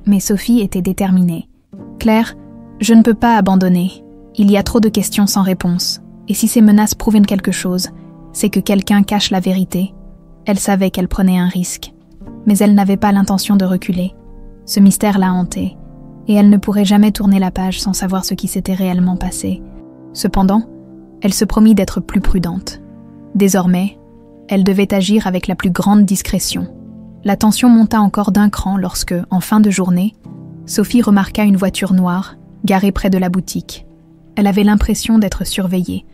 Mais Sophie était déterminée. « Claire, je ne peux pas abandonner. Il y a trop de questions sans réponse. Et si ces menaces prouvent quelque chose, c'est que quelqu'un cache la vérité. » Elle savait qu'elle prenait un risque. Mais elle n'avait pas l'intention de reculer. Ce mystère la hantait, et elle ne pourrait jamais tourner la page sans savoir ce qui s'était réellement passé. Cependant, elle se promit d'être plus prudente. Désormais, elle devait agir avec la plus grande discrétion. La tension monta encore d'un cran lorsque, en fin de journée, Sophie remarqua une voiture noire, garée près de la boutique. Elle avait l'impression d'être surveillée.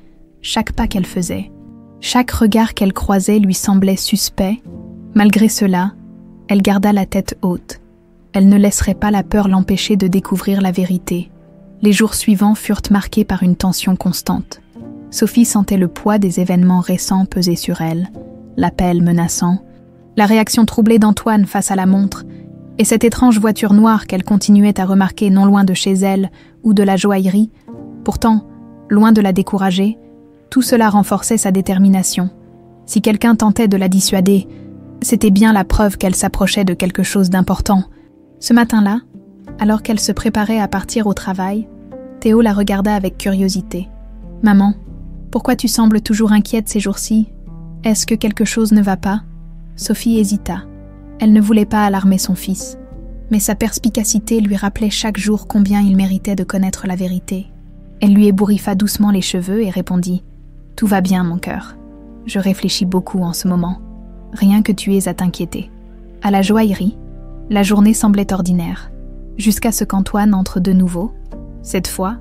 Chaque pas qu'elle faisait, chaque regard qu'elle croisait lui semblait suspect. Malgré cela, elle garda la tête haute. Elle ne laisserait pas la peur l'empêcher de découvrir la vérité. Les jours suivants furent marqués par une tension constante. Sophie sentait le poids des événements récents peser sur elle, l'appel menaçant, la réaction troublée d'Antoine face à la montre, et cette étrange voiture noire qu'elle continuait à remarquer non loin de chez elle ou de la joaillerie. Pourtant, loin de la décourager, tout cela renforçait sa détermination. Si quelqu'un tentait de la dissuader, c'était bien la preuve qu'elle s'approchait de quelque chose d'important. Ce matin-là, alors qu'elle se préparait à partir au travail, Théo la regarda avec curiosité. « Maman, pourquoi tu sembles toujours inquiète ces jours-ci? Est-ce que quelque chose ne va pas ?» Sophie hésita. Elle ne voulait pas alarmer son fils, mais sa perspicacité lui rappelait chaque jour combien il méritait de connaître la vérité. Elle lui ébouriffa doucement les cheveux et répondit « Tout va bien, mon cœur. Je réfléchis beaucoup en ce moment. Rien que tu aies à t'inquiéter. » À la joaillerie, la journée semblait ordinaire, jusqu'à ce qu'Antoine entre de nouveau. Cette fois,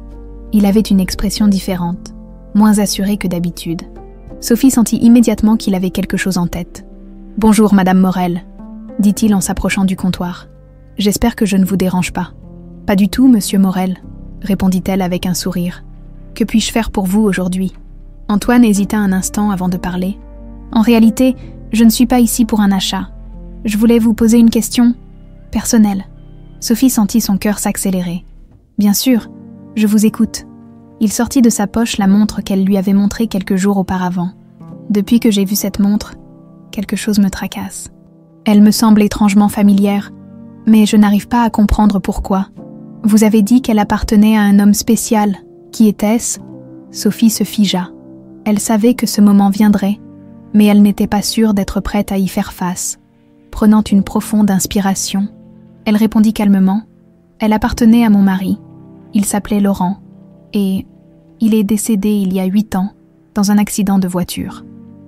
il avait une expression différente, moins assurée que d'habitude. Sophie sentit immédiatement qu'il avait quelque chose en tête. « Bonjour, Madame Morel », dit-il en s'approchant du comptoir. « J'espère que je ne vous dérange pas. »« Pas du tout, Monsieur Morel », répondit-elle avec un sourire. « Que puis-je faire pour vous aujourd'hui ?» Antoine hésita un instant avant de parler. « En réalité, je ne suis pas ici pour un achat. Je voulais vous poser une question personnelle. » Sophie sentit son cœur s'accélérer. « Bien sûr, je vous écoute. » Il sortit de sa poche la montre qu'elle lui avait montrée quelques jours auparavant. « Depuis que j'ai vu cette montre, quelque chose me tracasse. Elle me semble étrangement familière, mais je n'arrive pas à comprendre pourquoi. Vous avez dit qu'elle appartenait à un homme spécial. Qui était-ce » Sophie se figea. Elle savait que ce moment viendrait, mais elle n'était pas sûre d'être prête à y faire face. Prenant une profonde inspiration, elle répondit calmement. « Elle appartenait à mon mari. Il s'appelait Laurent, et il est décédé il y a 8 ans, dans un accident de voiture. »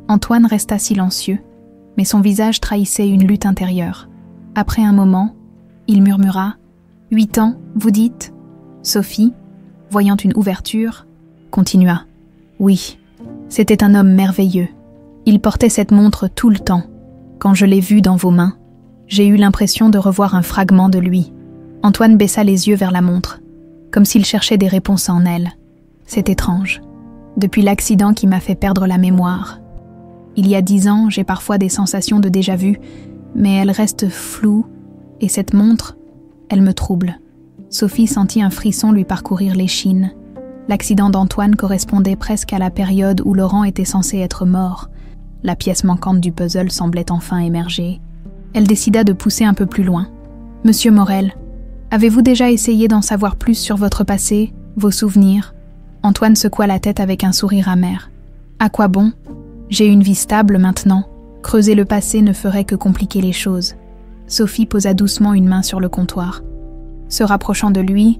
Antoine resta silencieux, mais son visage trahissait une lutte intérieure. Après un moment, il murmura « 8 ans, vous dites ?» Sophie, voyant une ouverture, continua « Oui, c'était un homme merveilleux. Il portait cette montre tout le temps. Quand je l'ai vue dans vos mains, j'ai eu l'impression de revoir un fragment de lui. » Antoine baissa les yeux vers la montre, comme s'il cherchait des réponses en elle. C'est étrange. Depuis l'accident qui m'a fait perdre la mémoire. Il y a 10 ans, j'ai parfois des sensations de déjà-vu, mais elles restent floues, et cette montre, elle me trouble. Sophie sentit un frisson lui parcourir l'échine. L'accident d'Antoine correspondait presque à la période où Laurent était censé être mort. La pièce manquante du puzzle semblait enfin émerger. Elle décida de pousser un peu plus loin. « Monsieur Morel, avez-vous déjà essayé d'en savoir plus sur votre passé, vos souvenirs ?» Antoine secoua la tête avec un sourire amer. « À quoi bon ? J'ai une vie stable maintenant. Creuser le passé ne ferait que compliquer les choses. » Sophie posa doucement une main sur le comptoir. Se rapprochant de lui,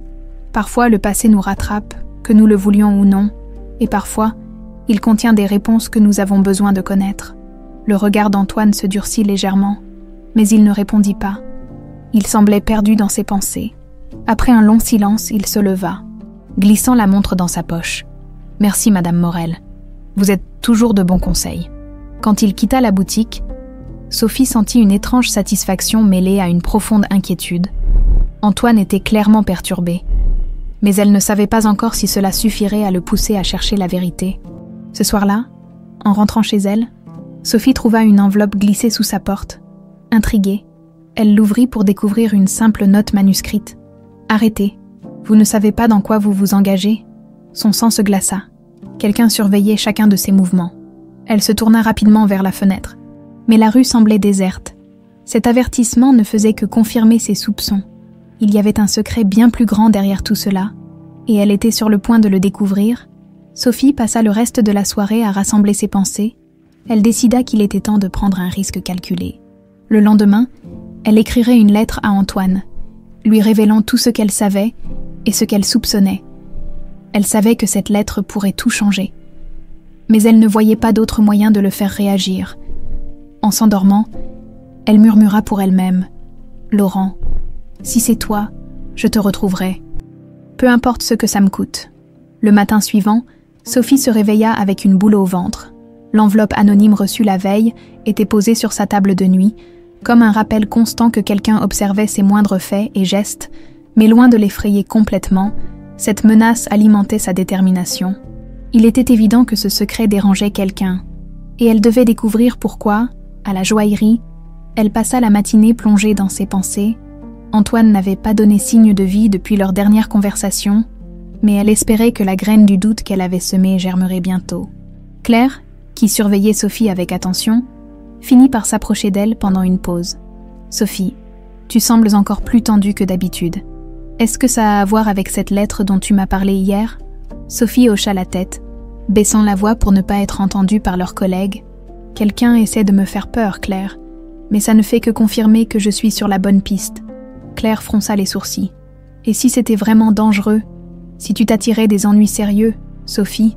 Parfois, le passé nous rattrape, que nous le voulions ou non, et parfois, il contient des réponses que nous avons besoin de connaître. Le regard d'Antoine se durcit légèrement, mais il ne répondit pas. Il semblait perdu dans ses pensées. Après un long silence, il se leva, glissant la montre dans sa poche. « Merci, Madame Morel. Vous êtes toujours de bons conseils. » Quand il quitta la boutique, Sophie sentit une étrange satisfaction mêlée à une profonde inquiétude. Antoine était clairement perturbé, mais elle ne savait pas encore si cela suffirait à le pousser à chercher la vérité. Ce soir-là, en rentrant chez elle, Sophie trouva une enveloppe glissée sous sa porte. Intriguée, elle l'ouvrit pour découvrir une simple note manuscrite. « Arrêtez, vous ne savez pas dans quoi vous vous engagez ?» Son sang se glaça. Quelqu'un surveillait chacun de ses mouvements. Elle se tourna rapidement vers la fenêtre. Mais la rue semblait déserte. Cet avertissement ne faisait que confirmer ses soupçons. Il y avait un secret bien plus grand derrière tout cela, et elle était sur le point de le découvrir. Sophie passa le reste de la soirée à rassembler ses pensées. Elle décida qu'il était temps de prendre un risque calculé. Le lendemain, elle écrirait une lettre à Antoine, lui révélant tout ce qu'elle savait et ce qu'elle soupçonnait. Elle savait que cette lettre pourrait tout changer. Mais elle ne voyait pas d'autre moyen de le faire réagir. En s'endormant, elle murmura pour elle-même « Laurent, si c'est toi, je te retrouverai. Peu importe ce que ça me coûte. » Le matin suivant, Sophie se réveilla avec une boule au ventre. L'enveloppe anonyme reçue la veille était posée sur sa table de nuit, comme un rappel constant que quelqu'un observait ses moindres faits et gestes, mais loin de l'effrayer complètement, cette menace alimentait sa détermination. Il était évident que ce secret dérangeait quelqu'un, et elle devait découvrir pourquoi, à la joaillerie, elle passa la matinée plongée dans ses pensées. Antoine n'avait pas donné signe de vie depuis leur dernière conversation, mais elle espérait que la graine du doute qu'elle avait semée germerait bientôt. Claire, qui surveillait Sophie avec attention, finit par s'approcher d'elle pendant une pause. « Sophie, tu sembles encore plus tendue que d'habitude. Est-ce que ça a à voir avec cette lettre dont tu m'as parlé hier ?» Sophie hocha la tête, baissant la voix pour ne pas être entendue par leurs collègues. « Quelqu'un essaie de me faire peur, Claire, mais ça ne fait que confirmer que je suis sur la bonne piste. » Claire fronça les sourcils. « Et si c'était vraiment dangereux, si tu t'attirais des ennuis sérieux, Sophie,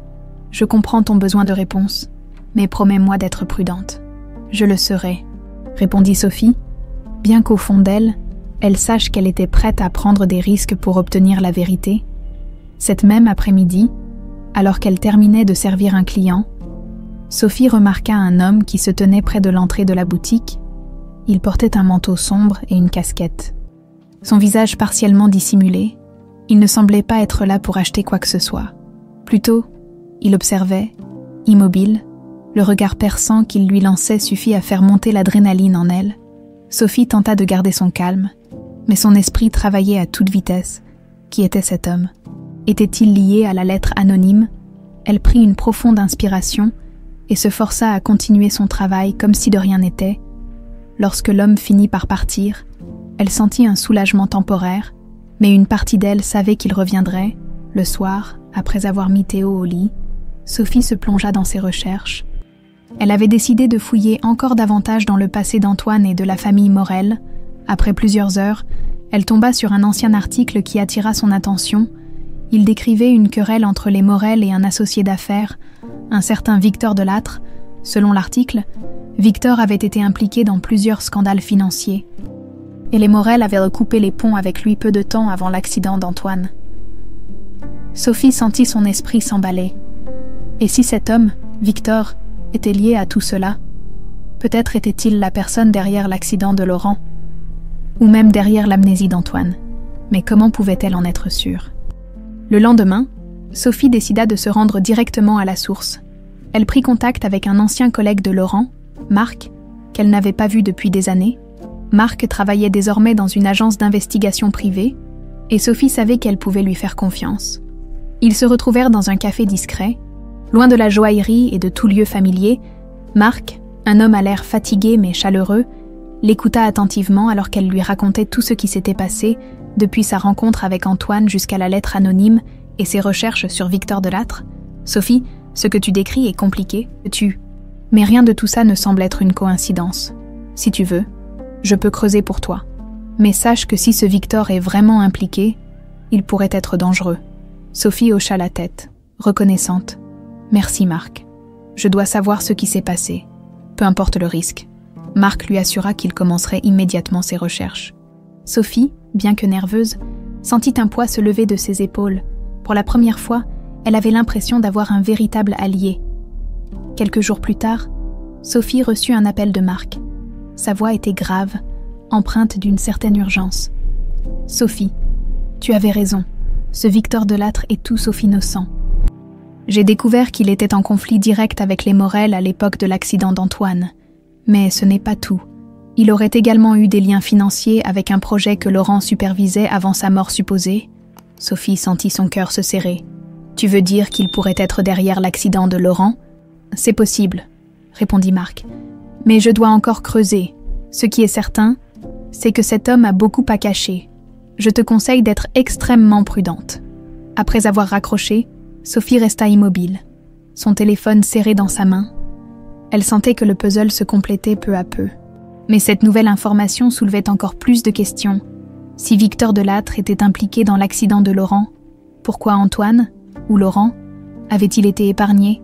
je comprends ton besoin de réponse, mais promets-moi d'être prudente. »« Je le serai, » répondit Sophie, bien qu'au fond d'elle, elle sache qu'elle était prête à prendre des risques pour obtenir la vérité. Cette même après-midi, alors qu'elle terminait de servir un client, Sophie remarqua un homme qui se tenait près de l'entrée de la boutique. Il portait un manteau sombre et une casquette. Son visage partiellement dissimulé, il ne semblait pas être là pour acheter quoi que ce soit. Plutôt, il observait, immobile, le regard perçant qu'il lui lançait suffit à faire monter l'adrénaline en elle. Sophie tenta de garder son calme, mais son esprit travaillait à toute vitesse. Qui était cet homme? Était-il lié à la lettre anonyme? Elle prit une profonde inspiration et se força à continuer son travail comme si de rien n'était. Lorsque l'homme finit par partir, elle sentit un soulagement temporaire, mais une partie d'elle savait qu'il reviendrait. Le soir, après avoir mis Théo au lit, Sophie se plongea dans ses recherches. Elle avait décidé de fouiller encore davantage dans le passé d'Antoine et de la famille Morel. Après plusieurs heures, elle tomba sur un ancien article qui attira son attention. Il décrivait une querelle entre les Morel et un associé d'affaires, un certain Victor Delattre. Selon l'article, Victor avait été impliqué dans plusieurs scandales financiers. Et les Morel avaient recoupé les ponts avec lui peu de temps avant l'accident d'Antoine. Sophie sentit son esprit s'emballer. Et si cet homme, Victor, était lié à tout cela? Peut-être était-il la personne derrière l'accident de Laurent, ou même derrière l'amnésie d'Antoine. Mais comment pouvait-elle en être sûre? Le lendemain, Sophie décida de se rendre directement à la source. Elle prit contact avec un ancien collègue de Laurent, Marc, qu'elle n'avait pas vu depuis des années. Marc travaillait désormais dans une agence d'investigation privée, et Sophie savait qu'elle pouvait lui faire confiance. Ils se retrouvèrent dans un café discret. Loin de la joaillerie et de tout lieu familier, Marc, un homme à l'air fatigué mais chaleureux, l'écouta attentivement alors qu'elle lui racontait tout ce qui s'était passé depuis sa rencontre avec Antoine jusqu'à la lettre anonyme et ses recherches sur Victor Delattre. « Sophie, ce que tu décris est compliqué, mais rien de tout ça ne semble être une coïncidence. Si tu veux, je peux creuser pour toi. Mais sache que si ce Victor est vraiment impliqué, Il pourrait être dangereux. Sophie hocha la tête, reconnaissante. « Merci, Marc. Je dois savoir ce qui s'est passé. Peu importe le risque. » Marc lui assura qu'il commencerait immédiatement ses recherches. Sophie, bien que nerveuse, sentit un poids se lever de ses épaules. Pour la première fois, elle avait l'impression d'avoir un véritable allié. Quelques jours plus tard, Sophie reçut un appel de Marc. Sa voix était grave, empreinte d'une certaine urgence. « Sophie, tu avais raison. Ce Victor Delattre est tout sauf innocent. J'ai découvert qu'il était en conflit direct avec les Morel à l'époque de l'accident d'Antoine. Mais ce n'est pas tout. Il aurait également eu des liens financiers avec un projet que Laurent supervisait avant sa mort supposée. » Sophie sentit son cœur se serrer. « Tu veux dire qu'il pourrait être derrière l'accident de Laurent ? » ?»« C'est possible, » répondit Marc. « Mais je dois encore creuser. Ce qui est certain, c'est que cet homme a beaucoup à cacher. Je te conseille d'être extrêmement prudente. » Après avoir raccroché, Sophie resta immobile, son téléphone serré dans sa main. Elle sentait que le puzzle se complétait peu à peu. Mais cette nouvelle information soulevait encore plus de questions. Si Victor Delattre était impliqué dans l'accident de Laurent, pourquoi Antoine, ou Laurent, avait-il été épargné?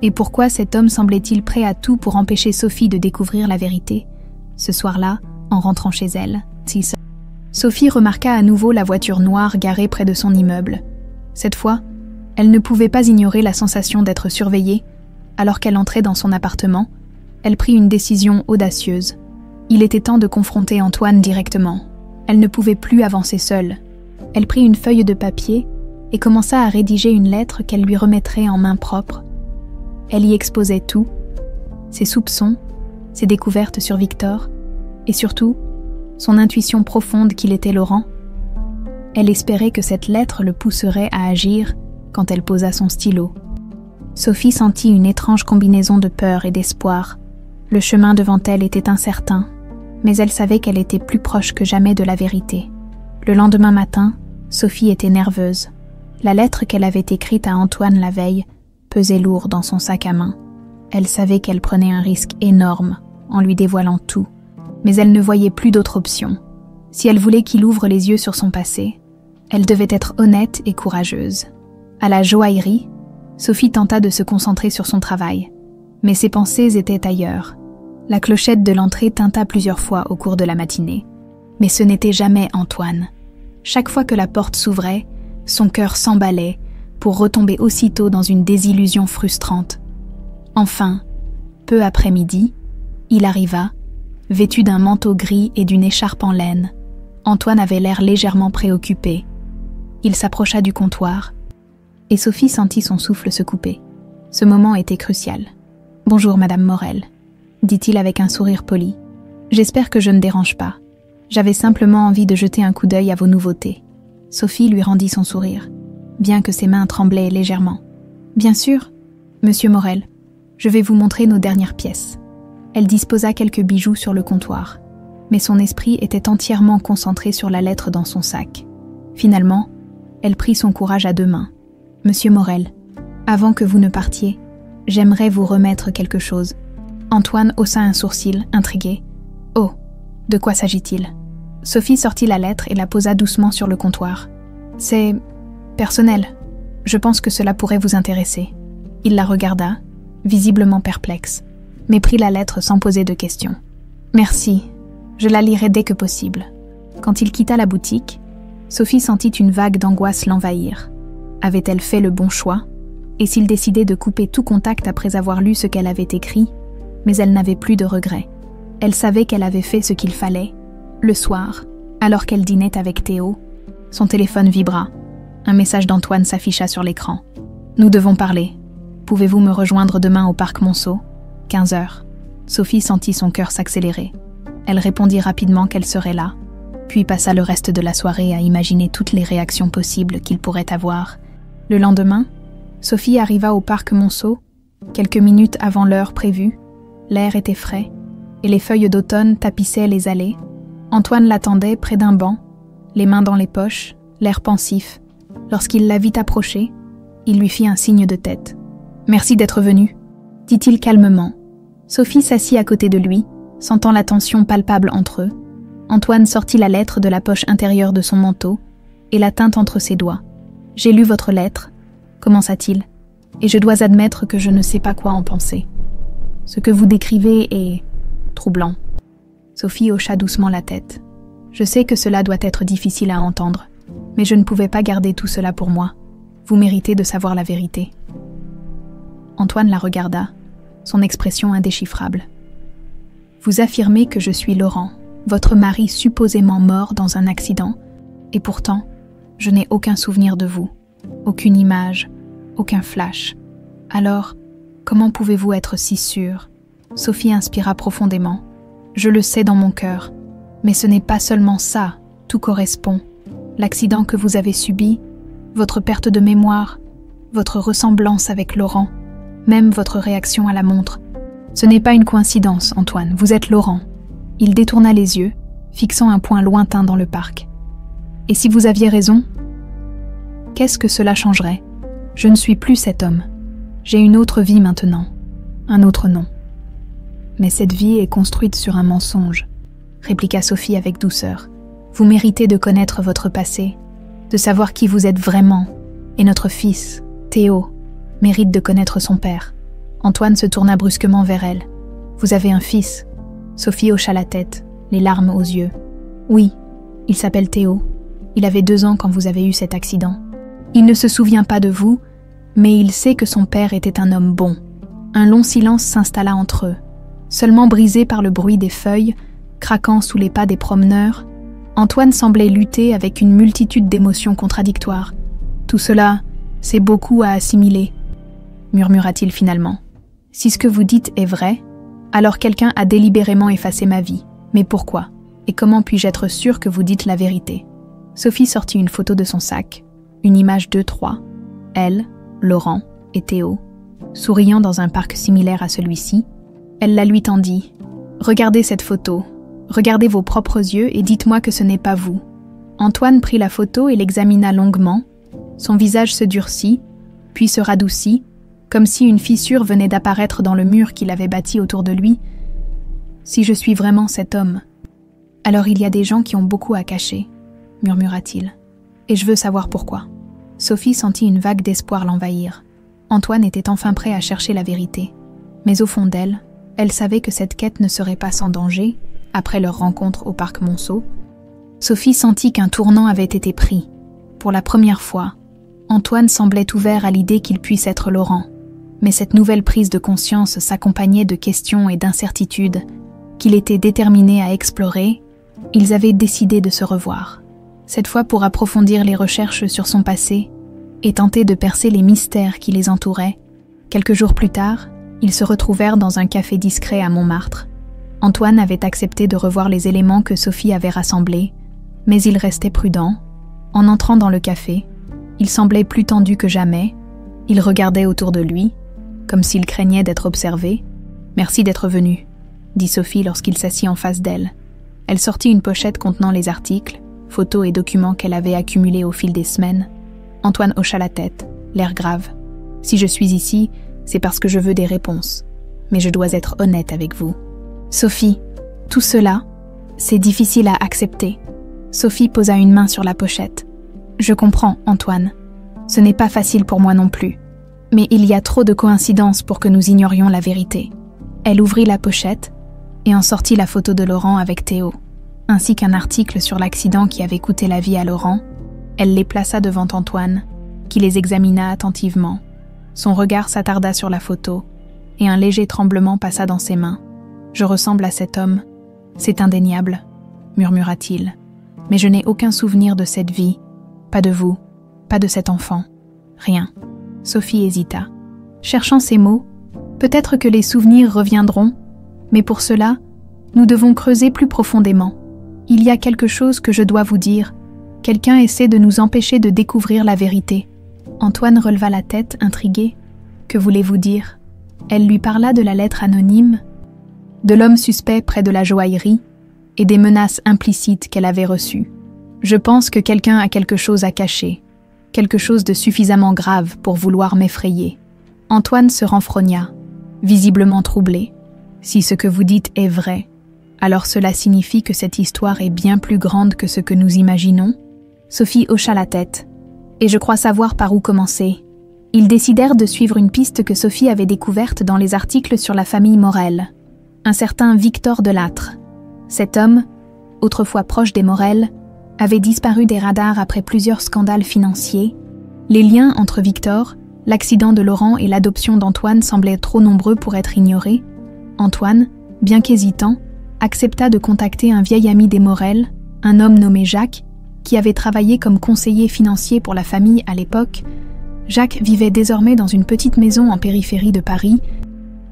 Et pourquoi cet homme semblait-il prêt à tout pour empêcher Sophie de découvrir la vérité? Ce soir-là, en rentrant chez elle, Sophie remarqua à nouveau la voiture noire garée près de son immeuble. Cette fois, elle ne pouvait pas ignorer la sensation d'être surveillée. Alors qu'elle entrait dans son appartement, elle prit une décision audacieuse. Il était temps de confronter Antoine directement. Elle ne pouvait plus avancer seule. Elle prit une feuille de papier et commença à rédiger une lettre qu'elle lui remettrait en main propre. Elle y exposait tout, ses soupçons, ses découvertes sur Victor, et surtout, son intuition profonde qu'il était Laurent. Elle espérait que cette lettre le pousserait à agir quand elle posa son stylo. Sophie sentit une étrange combinaison de peur et d'espoir. Le chemin devant elle était incertain, mais elle savait qu'elle était plus proche que jamais de la vérité. Le lendemain matin, Sophie était nerveuse. La lettre qu'elle avait écrite à Antoine la veille pesait lourd dans son sac à main. Elle savait qu'elle prenait un risque énorme en lui dévoilant tout, mais elle ne voyait plus d'autre option. Si elle voulait qu'il ouvre les yeux sur son passé, elle devait être honnête et courageuse. À la joaillerie, Sophie tenta de se concentrer sur son travail, mais ses pensées étaient ailleurs. La clochette de l'entrée tinta plusieurs fois au cours de la matinée, mais ce n'était jamais Antoine. Chaque fois que la porte s'ouvrait, son cœur s'emballait pour retomber aussitôt dans une désillusion frustrante. Enfin, peu après midi, il arriva, vêtu d'un manteau gris et d'une écharpe en laine. Antoine avait l'air légèrement préoccupé. Il s'approcha du comptoir, et Sophie sentit son souffle se couper. Ce moment était crucial. « Bonjour, Madame Morel », dit-il avec un sourire poli. « J'espère que je ne dérange pas. J'avais simplement envie de jeter un coup d'œil à vos nouveautés. » Sophie lui rendit son sourire, bien que ses mains tremblaient légèrement. « Bien sûr, Monsieur Morel, je vais vous montrer nos dernières pièces. » Elle disposa quelques bijoux sur le comptoir, mais son esprit était entièrement concentré sur la lettre dans son sac. Finalement, elle prit son courage à deux mains. « Monsieur Morel, avant que vous ne partiez, j'aimerais vous remettre quelque chose. » Antoine haussa un sourcil, intrigué. « Oh, de quoi s'agit-il » Sophie sortit la lettre et la posa doucement sur le comptoir. « C'est personnel. Je pense que cela pourrait vous intéresser. » Il la regarda, visiblement perplexe, mais prit la lettre sans poser de questions. « Merci, je la lirai dès que possible. » Quand il quitta la boutique, Sophie sentit une vague d'angoisse l'envahir. Avait-elle fait le bon choix? Et s'il décidait de couper tout contact après avoir lu ce qu'elle avait écrit? Mais elle n'avait plus de regrets. Elle savait qu'elle avait fait ce qu'il fallait. Le soir, alors qu'elle dînait avec Théo, son téléphone vibra. Un message d'Antoine s'afficha sur l'écran. « Nous devons parler. Pouvez-vous me rejoindre demain au parc Monceau? 15h. » Sophie sentit son cœur s'accélérer. Elle répondit rapidement qu'elle serait là, puis passa le reste de la soirée à imaginer toutes les réactions possibles qu'il pourrait avoir. Le lendemain, Sophie arriva au parc Monceau, quelques minutes avant l'heure prévue. L'air était frais, et les feuilles d'automne tapissaient les allées. Antoine l'attendait près d'un banc, les mains dans les poches, l'air pensif. Lorsqu'il la vit approcher, il lui fit un signe de tête. « Merci d'être venu », dit-il calmement. Sophie s'assit à côté de lui, sentant la tension palpable entre eux. Antoine sortit la lettre de la poche intérieure de son manteau et la teinte entre ses doigts. « J'ai lu votre lettre, commença-t-il, et je dois admettre que je ne sais pas quoi en penser. Ce que vous décrivez est troublant. » Sophie hocha doucement la tête. « Je sais que cela doit être difficile à entendre, mais je ne pouvais pas garder tout cela pour moi. Vous méritez de savoir la vérité. » Antoine la regarda, son expression indéchiffrable. « Vous affirmez que je suis Laurent, votre mari supposément mort dans un accident, et pourtant, je n'ai aucun souvenir de vous, aucune image, aucun flash. Alors, comment pouvez-vous être si sûre ?» Sophie inspira profondément. « Je le sais dans mon cœur, mais ce n'est pas seulement ça, tout correspond. L'accident que vous avez subi, votre perte de mémoire, votre ressemblance avec Laurent, même votre réaction à la montre. Ce n'est pas une coïncidence, Antoine, vous êtes Laurent. » Il détourna les yeux, fixant un point lointain dans le parc. « Et si vous aviez raison ? Qu'est-ce que cela changerait ? Je ne suis plus cet homme. J'ai une autre vie maintenant, un autre nom. » « Mais cette vie est construite sur un mensonge, » répliqua Sophie avec douceur. « Vous méritez de connaître votre passé, de savoir qui vous êtes vraiment, et notre fils, Théo, mérite de connaître son père. » Antoine se tourna brusquement vers elle. « Vous avez un fils ?» Sophie hocha la tête, les larmes aux yeux. « Oui, il s'appelle Théo. Il avait 2 ans quand vous avez eu cet accident. Il ne se souvient pas de vous, mais il sait que son père était un homme bon. » Un long silence s'installa entre eux. Seulement brisé par le bruit des feuilles, craquant sous les pas des promeneurs, Antoine semblait lutter avec une multitude d'émotions contradictoires. « Tout cela, c'est beaucoup à assimiler, » murmura-t-il finalement. « Si ce que vous dites est vrai, alors quelqu'un a délibérément effacé ma vie. Mais pourquoi? Et comment puis-je être sûre que vous dites la vérité ?» Sophie sortit une photo de son sac, une image d'eux 3, elle, Laurent et Théo, souriant dans un parc similaire à celui-ci. Elle la lui tendit. « Regardez cette photo, regardez vos propres yeux et dites-moi que ce n'est pas vous. » Antoine prit la photo et l'examina longuement. Son visage se durcit, puis se radoucit, comme si une fissure venait d'apparaître dans le mur qu'il avait bâti autour de lui. « Si je suis vraiment cet homme, alors il y a des gens qui ont beaucoup à cacher, » murmura-t-il. « Et je veux savoir pourquoi. » Sophie sentit une vague d'espoir l'envahir. Antoine était enfin prêt à chercher la vérité. Mais au fond d'elle, elle savait que cette quête ne serait pas sans danger, après leur rencontre au parc Monceau. Sophie sentit qu'un tournant avait été pris. Pour la première fois, Antoine semblait ouvert à l'idée qu'il puisse être Laurent. Mais cette nouvelle prise de conscience s'accompagnait de questions et d'incertitudes qu'il était déterminé à explorer. Ils avaient décidé de se revoir. Cette fois pour approfondir les recherches sur son passé et tenter de percer les mystères qui les entouraient. Quelques jours plus tard, ils se retrouvèrent dans un café discret à Montmartre. Antoine avait accepté de revoir les éléments que Sophie avait rassemblés, mais il restait prudent. En entrant dans le café, il semblait plus tendu que jamais. Il regardait autour de lui, comme s'il craignait d'être observé. « Merci d'être venu », dit Sophie lorsqu'il s'assit en face d'elle. Elle sortit une pochette contenant les articles, photos et documents qu'elle avait accumulés au fil des semaines. Antoine hocha la tête, l'air grave. « Si je suis ici, c'est parce que je veux des réponses. Mais je dois être honnête avec vous. » « Sophie, tout cela, c'est difficile à accepter. » Sophie posa une main sur la pochette. « Je comprends, Antoine. Ce n'est pas facile pour moi non plus. Mais il y a trop de coïncidences pour que nous ignorions la vérité. » Elle ouvrit la pochette et en sortit la photo de Laurent avec Théo, ainsi qu'un article sur l'accident qui avait coûté la vie à Laurent. Elle les plaça devant Antoine, qui les examina attentivement. Son regard s'attarda sur la photo, et un léger tremblement passa dans ses mains. « Je ressemble à cet homme, c'est indéniable, » murmura-t-il. « Mais je n'ai aucun souvenir de cette vie, pas de vous, pas de cet enfant, rien. » Sophie hésita. Cherchant ces mots, peut-être que les souvenirs reviendront, mais pour cela, nous devons creuser plus profondément. Il y a quelque chose que je dois vous dire. Quelqu'un essaie de nous empêcher de découvrir la vérité. Antoine releva la tête, intrigué. « Que voulez-vous dire ?» Elle lui parla de la lettre anonyme, de l'homme suspect près de la joaillerie et des menaces implicites qu'elle avait reçues. « Je pense que quelqu'un a quelque chose à cacher, quelque chose de suffisamment grave pour vouloir m'effrayer. » Antoine se renfrogna, visiblement troublé. « Si ce que vous dites est vrai, alors cela signifie que cette histoire est bien plus grande que ce que nous imaginons ?» Sophie hocha la tête. Et je crois savoir par où commencer. Ils décidèrent de suivre une piste que Sophie avait découverte dans les articles sur la famille Morel. Un certain Victor Delattre. Cet homme, autrefois proche des Morel, avait disparu des radars après plusieurs scandales financiers. Les liens entre Victor, l'accident de Laurent et l'adoption d'Antoine semblaient trop nombreux pour être ignorés. Antoine, bien qu'hésitant, accepta de contacter un vieil ami des Morel, un homme nommé Jacques, qui avait travaillé comme conseiller financier pour la famille à l'époque. Jacques vivait désormais dans une petite maison en périphérie de Paris.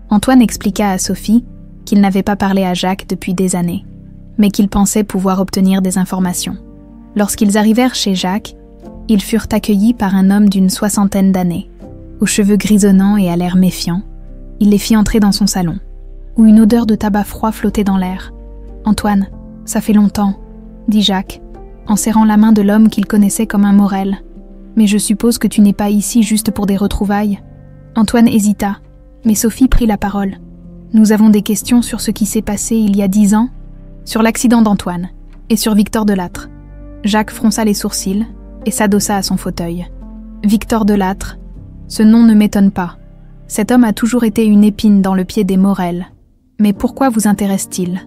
Antoine expliqua à Sophie qu'il n'avait pas parlé à Jacques depuis des années, mais qu'il pensait pouvoir obtenir des informations. Lorsqu'ils arrivèrent chez Jacques, ils furent accueillis par un homme d'une 60aine d'années, aux cheveux grisonnants et à l'air méfiant. Il les fit entrer dans son salon, où une odeur de tabac froid flottait dans l'air. « Antoine, ça fait longtemps, » dit Jacques, en serrant la main de l'homme qu'il connaissait comme un Morel. « Mais je suppose que tu n'es pas ici juste pour des retrouvailles. » Antoine hésita, mais Sophie prit la parole. « Nous avons des questions sur ce qui s'est passé il y a 10 ans, sur l'accident d'Antoine et sur Victor Delattre. » Jacques fronça les sourcils et s'adossa à son fauteuil. « Victor Delattre, ce nom ne m'étonne pas. Cet homme a toujours été une épine dans le pied des Morel. Mais pourquoi vous intéresse-t-il »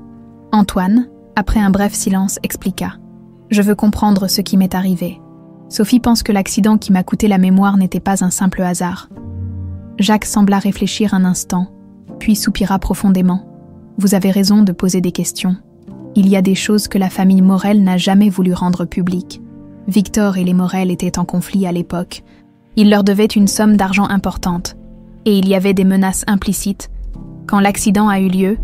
Antoine, après un bref silence, expliqua. « Je veux comprendre ce qui m'est arrivé. Sophie pense que l'accident qui m'a coûté la mémoire n'était pas un simple hasard. » Jacques sembla réfléchir un instant, puis soupira profondément. « Vous avez raison de poser des questions. Il y a des choses que la famille Morel n'a jamais voulu rendre publiques. Victor et les Morel étaient en conflit à l'époque. Il leur devait une somme d'argent importante, et il y avait des menaces implicites. Quand l'accident a eu lieu,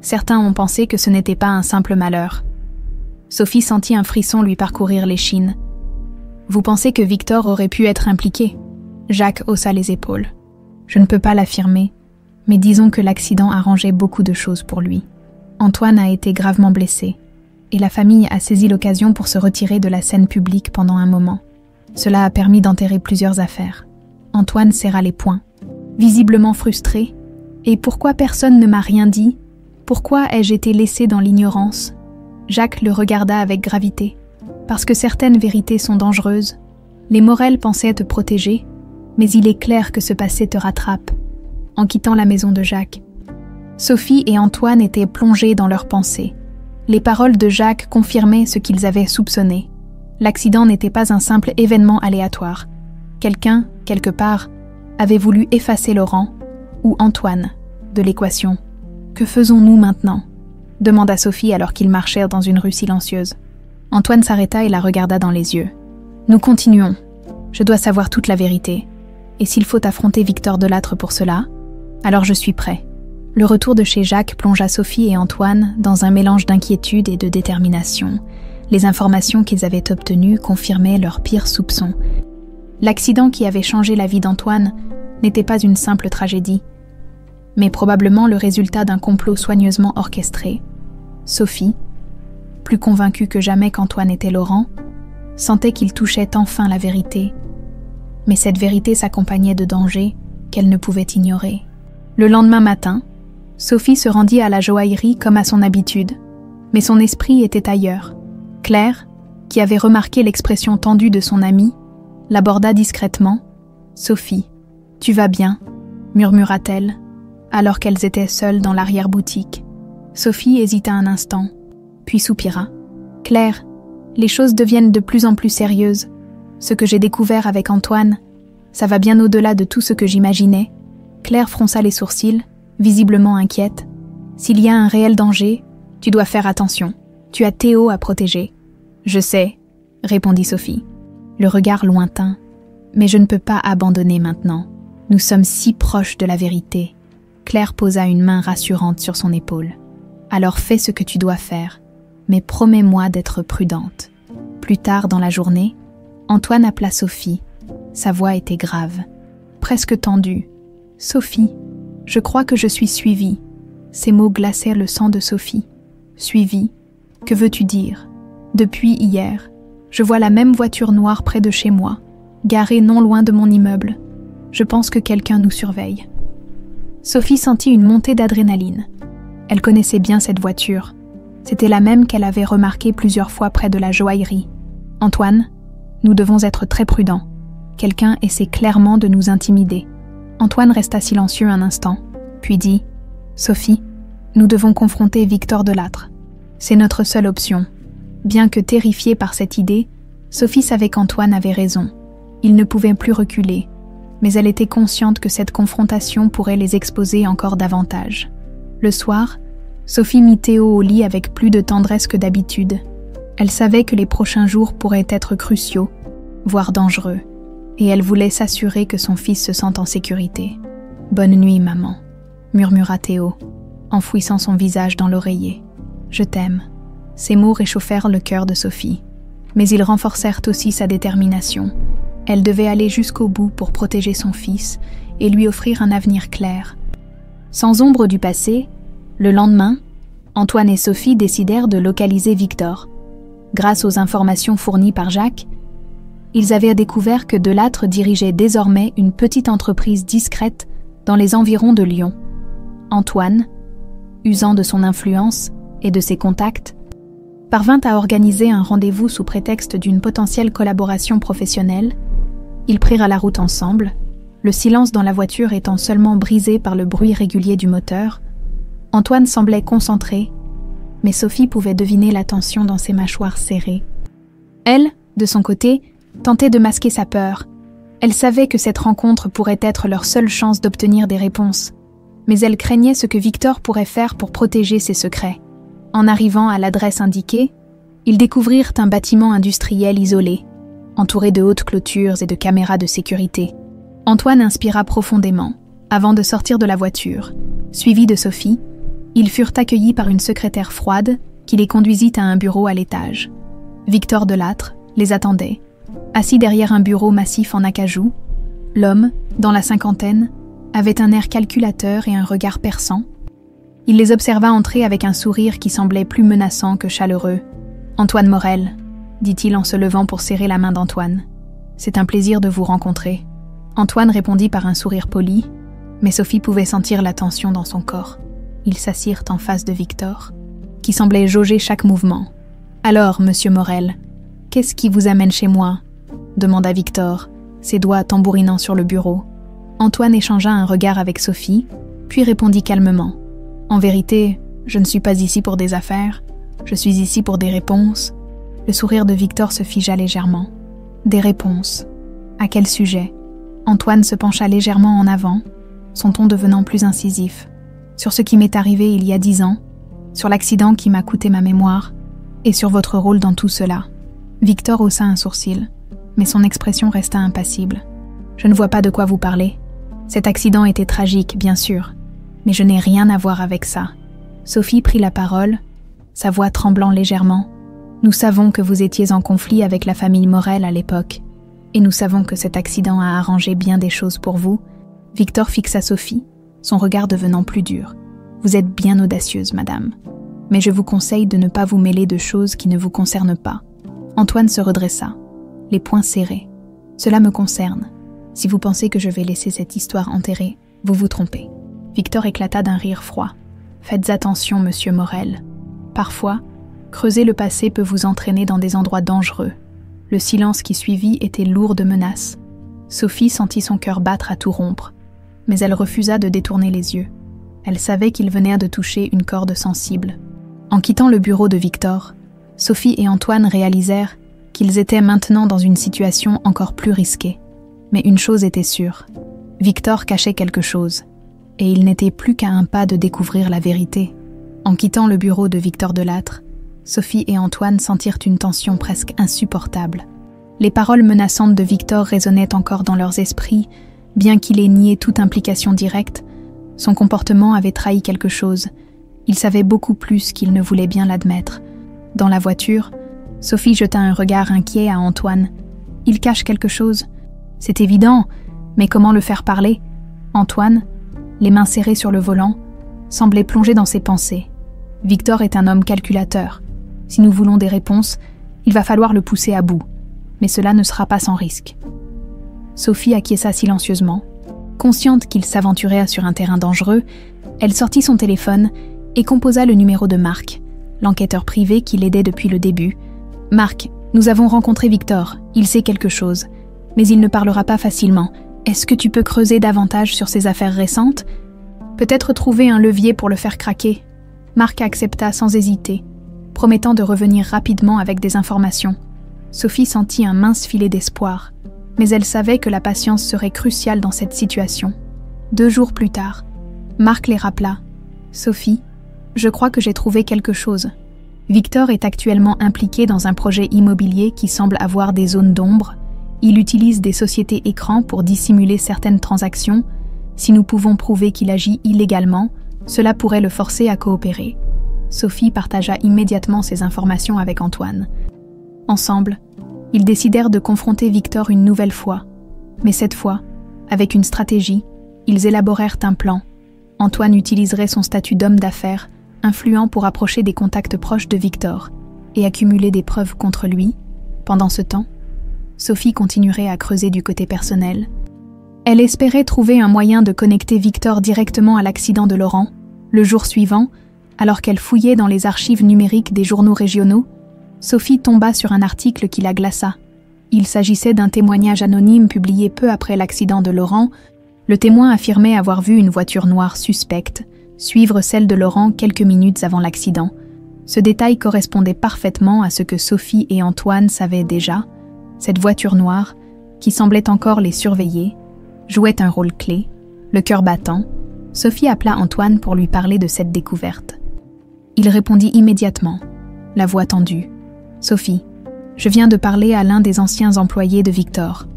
certains ont pensé que ce n'était pas un simple malheur. » Sophie sentit un frisson lui parcourir l'échine. « Vous pensez que Victor aurait pu être impliqué ?» Jacques haussa les épaules. « Je ne peux pas l'affirmer, mais disons que l'accident arrangeait beaucoup de choses pour lui. Antoine a été gravement blessé, et la famille a saisi l'occasion pour se retirer de la scène publique pendant un moment. Cela a permis d'enterrer plusieurs affaires. » Antoine serra les poings, visiblement frustré. « Et pourquoi personne ne m'a rien dit ? Pourquoi ai-je été laissé dans l'ignorance ?» Jacques le regarda avec gravité. « Parce que certaines vérités sont dangereuses. Les Morel pensaient te protéger, mais il est clair que ce passé te rattrape. » En quittant la maison de Jacques, Sophie et Antoine étaient plongés dans leurs pensées. Les paroles de Jacques confirmaient ce qu'ils avaient soupçonné. L'accident n'était pas un simple événement aléatoire. Quelqu'un, quelque part, avait voulu effacer Laurent ou Antoine de l'équation. « Que faisons-nous maintenant ?» demanda Sophie alors qu'ils marchèrent dans une rue silencieuse. Antoine s'arrêta et la regarda dans les yeux. « Nous continuons. Je dois savoir toute la vérité. Et s'il faut affronter Victor Delattre pour cela, alors je suis prêt. » Le retour de chez Jacques plongea Sophie et Antoine dans un mélange d'inquiétude et de détermination. Les informations qu'ils avaient obtenues confirmaient leurs pires soupçons. L'accident qui avait changé la vie d'Antoine n'était pas une simple tragédie, mais probablement le résultat d'un complot soigneusement orchestré. Sophie, plus convaincue que jamais qu'Antoine était Laurent, sentait qu'il touchait enfin la vérité. Mais cette vérité s'accompagnait de dangers qu'elle ne pouvait ignorer. Le lendemain matin, Sophie se rendit à la joaillerie comme à son habitude, mais son esprit était ailleurs. Claire, qui avait remarqué l'expression tendue de son amie, l'aborda discrètement. « Sophie, tu vas bien ?» murmura-t-elle, alors qu'elles étaient seules dans l'arrière-boutique. Sophie hésita un instant, puis soupira. « Claire, les choses deviennent de plus en plus sérieuses. Ce que j'ai découvert avec Antoine, ça va bien au-delà de tout ce que j'imaginais. » Claire fronça les sourcils, visiblement inquiète. « S'il y a un réel danger, tu dois faire attention. Tu as Théo à protéger. »« Je sais, » répondit Sophie, le regard lointain. « Mais je ne peux pas abandonner maintenant. Nous sommes si proches de la vérité. » Claire posa une main rassurante sur son épaule. « Alors fais ce que tu dois faire, mais promets-moi d'être prudente. » Plus tard dans la journée, Antoine appela Sophie. Sa voix était grave, presque tendue. « Sophie, je crois que je suis suivie. » Ces mots glacèrent le sang de Sophie. « Suivie, que veux-tu dire ? Depuis hier, je vois la même voiture noire près de chez moi, garée non loin de mon immeuble. Je pense que quelqu'un nous surveille. » Sophie sentit une montée d'adrénaline. Elle connaissait bien cette voiture. C'était la même qu'elle avait remarquée plusieurs fois près de la joaillerie. « Antoine, Nous devons être très prudents. Quelqu'un essaie clairement de nous intimider. » Antoine resta silencieux un instant, puis dit « Sophie, nous devons confronter Victor Delattre. C'est notre seule option. » Bien que terrifiée par cette idée, Sophie savait qu'Antoine avait raison. Il ne pouvait plus reculer, mais elle était consciente que cette confrontation pourrait les exposer encore davantage. Le soir, Sophie mit Théo au lit avec plus de tendresse que d'habitude. Elle savait que les prochains jours pourraient être cruciaux, voire dangereux, et elle voulait s'assurer que son fils se sente en sécurité. « Bonne nuit, maman », murmura Théo, enfouissant son visage dans l'oreiller. « Je t'aime ». Ces mots réchauffèrent le cœur de Sophie, mais ils renforcèrent aussi sa détermination. Elle devait aller jusqu'au bout pour protéger son fils et lui offrir un avenir clair. Sans ombre du passé, le lendemain, Antoine et Sophie décidèrent de localiser Victor. Grâce aux informations fournies par Jacques, ils avaient découvert que Delattre dirigeait désormais une petite entreprise discrète dans les environs de Lyon. Antoine, usant de son influence et de ses contacts, parvint à organiser un rendez-vous sous prétexte d'une potentielle collaboration professionnelle. Ils prirent la route ensemble, le silence dans la voiture étant seulement brisé par le bruit régulier du moteur. Antoine semblait concentré, mais Sophie pouvait deviner la tension dans ses mâchoires serrées. Elle, de son côté, tentait de masquer sa peur. Elle savait que cette rencontre pourrait être leur seule chance d'obtenir des réponses, mais elle craignait ce que Victor pourrait faire pour protéger ses secrets. En arrivant à l'adresse indiquée, ils découvrirent un bâtiment industriel isolé, entouré de hautes clôtures et de caméras de sécurité. Antoine inspira profondément, avant de sortir de la voiture. Suivis de Sophie, ils furent accueillis par une secrétaire froide qui les conduisit à un bureau à l'étage. Victor Delattre les attendait, assis derrière un bureau massif en acajou. L'homme, dans la cinquantaine, avait un air calculateur et un regard perçant. Il les observa entrer avec un sourire qui semblait plus menaçant que chaleureux. « Antoine Morel », dit-il en se levant pour serrer la main d'Antoine. « C'est un plaisir de vous rencontrer. » Antoine répondit par un sourire poli, mais Sophie pouvait sentir la tension dans son corps. Ils s'assirent en face de Victor, qui semblait jauger chaque mouvement. « Alors, monsieur Morel, qu'est-ce qui vous amène chez moi ?» demanda Victor, ses doigts tambourinant sur le bureau. Antoine échangea un regard avec Sophie, puis répondit calmement. « En vérité, je ne suis pas ici pour des affaires, je suis ici pour des réponses. » Le sourire de Victor se figea légèrement. « Des réponses. À quel sujet ?» Antoine se pencha légèrement en avant, son ton devenant plus incisif. « Sur ce qui m'est arrivé il y a 10 ans, sur l'accident qui m'a coûté ma mémoire, et sur votre rôle dans tout cela. » Victor haussa un sourcil, mais son expression resta impassible. « Je ne vois pas de quoi vous parlez. Cet accident était tragique, bien sûr, mais je n'ai rien à voir avec ça. » Sophie prit la parole, sa voix tremblant légèrement. « Nous savons que vous étiez en conflit avec la famille Morel à l'époque, et nous savons que cet accident a arrangé bien des choses pour vous. » Victor fixa Sophie, son regard devenant plus dur. « Vous êtes bien audacieuse, madame, mais je vous conseille de ne pas vous mêler de choses qui ne vous concernent pas. » Antoine se redressa, les poings serrés. « Cela me concerne. Si vous pensez que je vais laisser cette histoire enterrée, vous vous trompez. » Victor éclata d'un rire froid. « Faites attention, monsieur Morel. Parfois, creuser le passé peut vous entraîner dans des endroits dangereux. » Le silence qui suivit était lourd de menaces. Sophie sentit son cœur battre à tout rompre, mais elle refusa de détourner les yeux. Elle savait qu'ils venaient de toucher une corde sensible. En quittant le bureau de Victor, Sophie et Antoine réalisèrent qu'ils étaient maintenant dans une situation encore plus risquée. Mais une chose était sûre, Victor cachait quelque chose, et il n'était plus qu'à un pas de découvrir la vérité. En quittant le bureau de Victor Delattre, Sophie et Antoine sentirent une tension presque insupportable. Les paroles menaçantes de Victor résonnaient encore dans leurs esprits, bien qu'il ait nié toute implication directe. Son comportement avait trahi quelque chose. Il savait beaucoup plus qu'il ne voulait bien l'admettre. Dans la voiture, Sophie jeta un regard inquiet à Antoine. « Il cache quelque chose. C'est évident, mais comment le faire parler ?» Antoine, les mains serrées sur le volant, semblait plongé dans ses pensées. Victor est un homme calculateur. Si nous voulons des réponses, il va falloir le pousser à bout. Mais cela ne sera pas sans risque. Sophie acquiesça silencieusement. Consciente qu'il s'aventurait sur un terrain dangereux, elle sortit son téléphone et composa le numéro de Marc, l'enquêteur privé qui l'aidait depuis le début. « Marc, Nous avons rencontré Victor, il sait quelque chose, mais il ne parlera pas facilement. Est-ce que tu peux creuser davantage sur ses affaires récentes? Peut-être trouver un levier pour le faire craquer. Marc accepta sans hésiter, promettant de revenir rapidement avec des informations. Sophie sentit un mince filet d'espoir, mais elle savait que la patience serait cruciale dans cette situation. 2 jours plus tard, Marc les rappela. « Sophie, je crois que j'ai trouvé quelque chose. Victor est actuellement impliqué dans un projet immobilier qui semble avoir des zones d'ombre. Il utilise des sociétés écrans pour dissimuler certaines transactions. Si nous pouvons prouver qu'il agit illégalement, cela pourrait le forcer à coopérer. » Sophie partagea immédiatement ces informations avec Antoine. Ensemble, ils décidèrent de confronter Victor une nouvelle fois. Mais cette fois, avec une stratégie, ils élaborèrent un plan. Antoine utiliserait son statut d'homme d'affaires, influent pour approcher des contacts proches de Victor et accumuler des preuves contre lui. Pendant ce temps, Sophie continuerait à creuser du côté personnel. Elle espérait trouver un moyen de connecter Victor directement à l'accident de Laurent. Le jour suivant, alors qu'elle fouillait dans les archives numériques des journaux régionaux, Sophie tomba sur un article qui la glaça. Il s'agissait d'un témoignage anonyme publié peu après l'accident de Laurent. Le témoin affirmait avoir vu une voiture noire suspecte suivre celle de Laurent quelques minutes avant l'accident. Ce détail correspondait parfaitement à ce que Sophie et Antoine savaient déjà. Cette voiture noire, qui semblait encore les surveiller, jouait un rôle clé. Le cœur battant, Sophie appela Antoine pour lui parler de cette découverte. Il répondit immédiatement, la voix tendue. « Sophie, je viens de parler à l'un des anciens employés de Victor.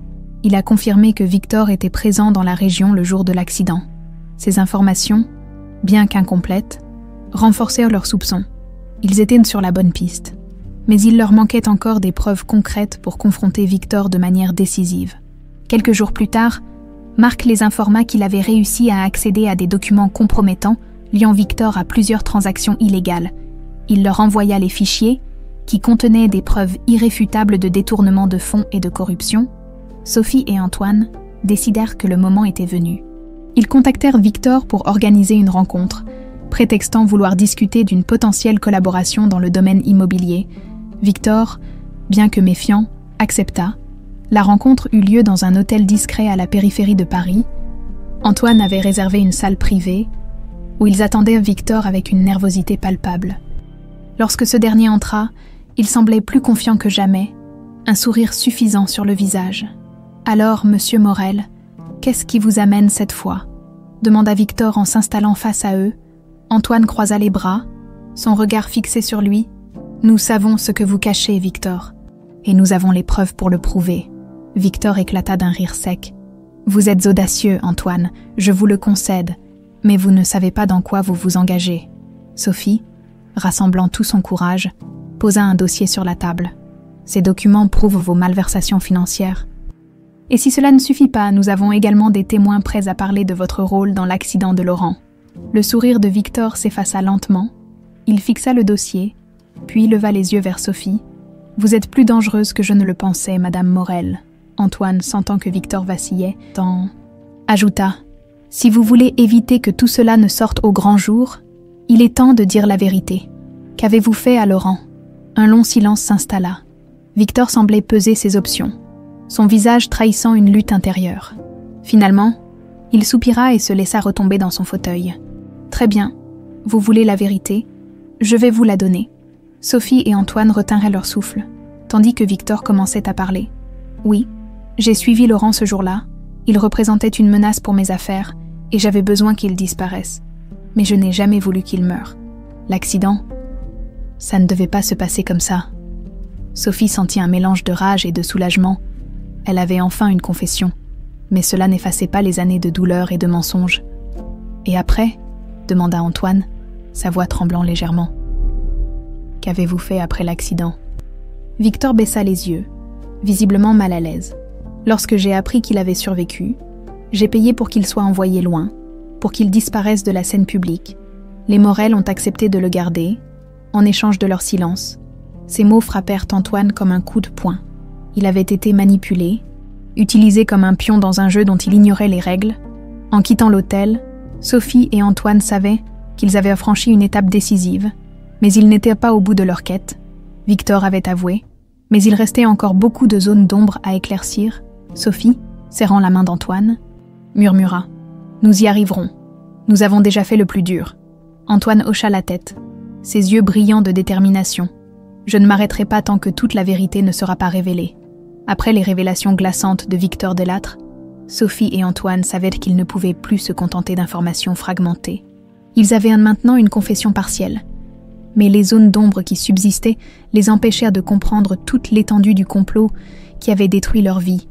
Il a confirmé que Victor était présent dans la région le jour de l'accident. Ces informations, bien qu'incomplètes, renforcèrent leurs soupçons. Ils étaient sur la bonne piste. Mais il leur manquait encore des preuves concrètes pour confronter Victor de manière décisive. Quelques jours plus tard, Marc les informa qu'il avait réussi à accéder à des documents compromettants liant Victor à plusieurs transactions illégales. Il leur envoya les fichiers, qui contenaient des preuves irréfutables de détournement de fonds et de corruption. Sophie et Antoine décidèrent que le moment était venu. Ils contactèrent Victor pour organiser une rencontre, prétextant vouloir discuter d'une potentielle collaboration dans le domaine immobilier. Victor, bien que méfiant, accepta. La rencontre eut lieu dans un hôtel discret à la périphérie de Paris. Antoine avait réservé une salle privée, où ils attendaient Victor avec une nervosité palpable. Lorsque ce dernier entra, il semblait plus confiant que jamais, un sourire suffisant sur le visage. « Alors, monsieur Morel, qu'est-ce qui vous amène cette fois ?» demanda Victor en s'installant face à eux. Antoine croisa les bras, son regard fixé sur lui. « Nous savons ce que vous cachez, Victor, et nous avons les preuves pour le prouver. » Victor éclata d'un rire sec. « Vous êtes audacieux, Antoine, je vous le concède, mais vous ne savez pas dans quoi vous vous engagez. » Sophie, rassemblant tout son courage, posa un dossier sur la table. « Ces documents prouvent vos malversations financières. Et si cela ne suffit pas, nous avons également des témoins prêts à parler de votre rôle dans l'accident de Laurent. » Le sourire de Victor s'effaça lentement. Il fixa le dossier, puis leva les yeux vers Sophie. « Vous êtes plus dangereuse que je ne le pensais, Madame Morel. » Antoine, sentant que Victor vacillait, ajouta « Si vous voulez éviter que tout cela ne sorte au grand jour, il est temps de dire la vérité. Qu'avez-vous fait à Laurent ?» Un long silence s'installa. Victor semblait peser ses options, son visage trahissant une lutte intérieure. Finalement, il soupira et se laissa retomber dans son fauteuil. « Très bien, vous voulez la vérité, je vais vous la donner. » Sophie et Antoine retinrent leur souffle, tandis que Victor commençait à parler. « Oui, j'ai suivi Laurent ce jour-là. Il représentait une menace pour mes affaires et j'avais besoin qu'il disparaisse. Mais je n'ai jamais voulu qu'il meure. L'accident, ça ne devait pas se passer comme ça. » Sophie sentit un mélange de rage et de soulagement. Elle avait enfin une confession, mais cela n'effaçait pas les années de douleur et de mensonges. « Et après ?» demanda Antoine, sa voix tremblant légèrement. « Qu'avez-vous fait après l'accident ?» Victor baissa les yeux, visiblement mal à l'aise. « Lorsque j'ai appris qu'il avait survécu, j'ai payé pour qu'il soit envoyé loin, pour qu'il disparaisse de la scène publique. Les Morel ont accepté de le garder, en échange de leur silence. » Ces mots frappèrent Antoine comme un coup de poing. Il avait été manipulé, utilisé comme un pion dans un jeu dont il ignorait les règles. En quittant l'hôtel, Sophie et Antoine savaient qu'ils avaient franchi une étape décisive, mais ils n'étaient pas au bout de leur quête. Victor avait avoué, Mais il restait encore beaucoup de zones d'ombre à éclaircir. Sophie, serrant la main d'Antoine, murmura « Nous y arriverons. Nous avons déjà fait le plus dur. » Antoine hocha la tête, ses yeux brillants de détermination. « Je ne m'arrêterai pas tant que toute la vérité ne sera pas révélée. » Après les révélations glaçantes de Victor Delattre, Sophie et Antoine savaient qu'ils ne pouvaient plus se contenter d'informations fragmentées. Ils avaient maintenant une confession partielle. Mais les zones d'ombre qui subsistaient les empêchèrent de comprendre toute l'étendue du complot qui avait détruit leur vie.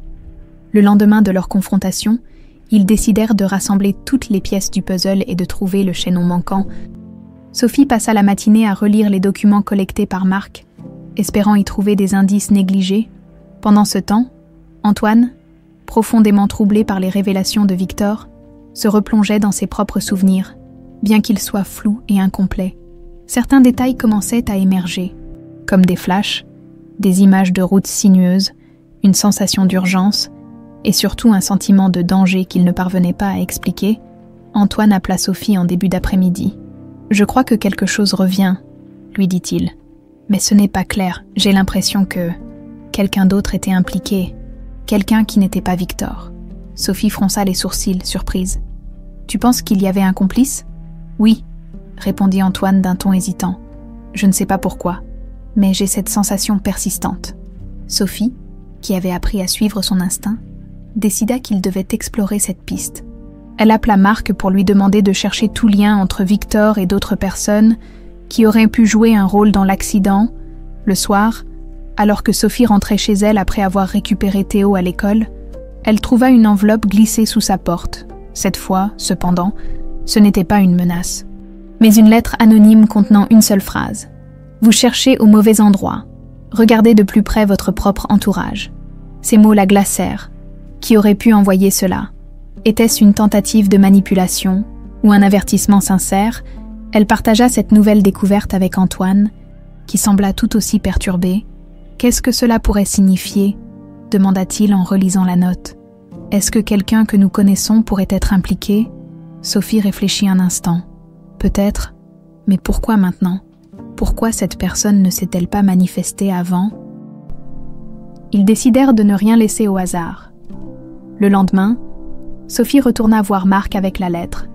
Le lendemain de leur confrontation, ils décidèrent de rassembler toutes les pièces du puzzle et de trouver le chaînon manquant. Sophie passa la matinée à relire les documents collectés par Marc, espérant y trouver des indices négligés. Pendant ce temps, Antoine, profondément troublé par les révélations de Victor, se replongeait dans ses propres souvenirs, bien qu'ils soient flous et incomplets. Certains détails commençaient à émerger, comme des flashs, des images de routes sinueuses, une sensation d'urgence et surtout un sentiment de danger qu'il ne parvenait pas à expliquer. Antoine appela Sophie en début d'après-midi. « Je crois que quelque chose revient, » lui dit-il. « Mais ce n'est pas clair, j'ai l'impression que quelqu'un d'autre était impliqué, quelqu'un qui n'était pas Victor. » Sophie fronça les sourcils, surprise. « Tu penses qu'il y avait un complice ? » ?»« Oui, » répondit Antoine d'un ton hésitant. « Je ne sais pas pourquoi, mais j'ai cette sensation persistante. » Sophie, qui avait appris à suivre son instinct, décida qu'il devait explorer cette piste. Elle appela Marc pour lui demander de chercher tout lien entre Victor et d'autres personnes qui auraient pu jouer un rôle dans l'accident. Le soir, alors que Sophie rentrait chez elle après avoir récupéré Théo à l'école, elle trouva une enveloppe glissée sous sa porte. Cette fois, cependant, ce n'était pas une menace, mais une lettre anonyme contenant une seule phrase. « Vous cherchez au mauvais endroit. Regardez de plus près votre propre entourage. » Ces mots la glacèrent. Qui aurait pu envoyer cela ? Était-ce une tentative de manipulation ou un avertissement sincère ? Elle partagea cette nouvelle découverte avec Antoine, qui sembla tout aussi perturbé. « Qu'est-ce que cela pourrait signifier ?» demanda-t-il en relisant la note. « Est-ce que quelqu'un que nous connaissons pourrait être impliqué ?» Sophie réfléchit un instant. « Peut-être, mais pourquoi maintenant ? Pourquoi cette personne ne s'est-elle pas manifestée avant ?» Ils décidèrent de ne rien laisser au hasard. Le lendemain, Sophie retourna voir Marc avec la lettre,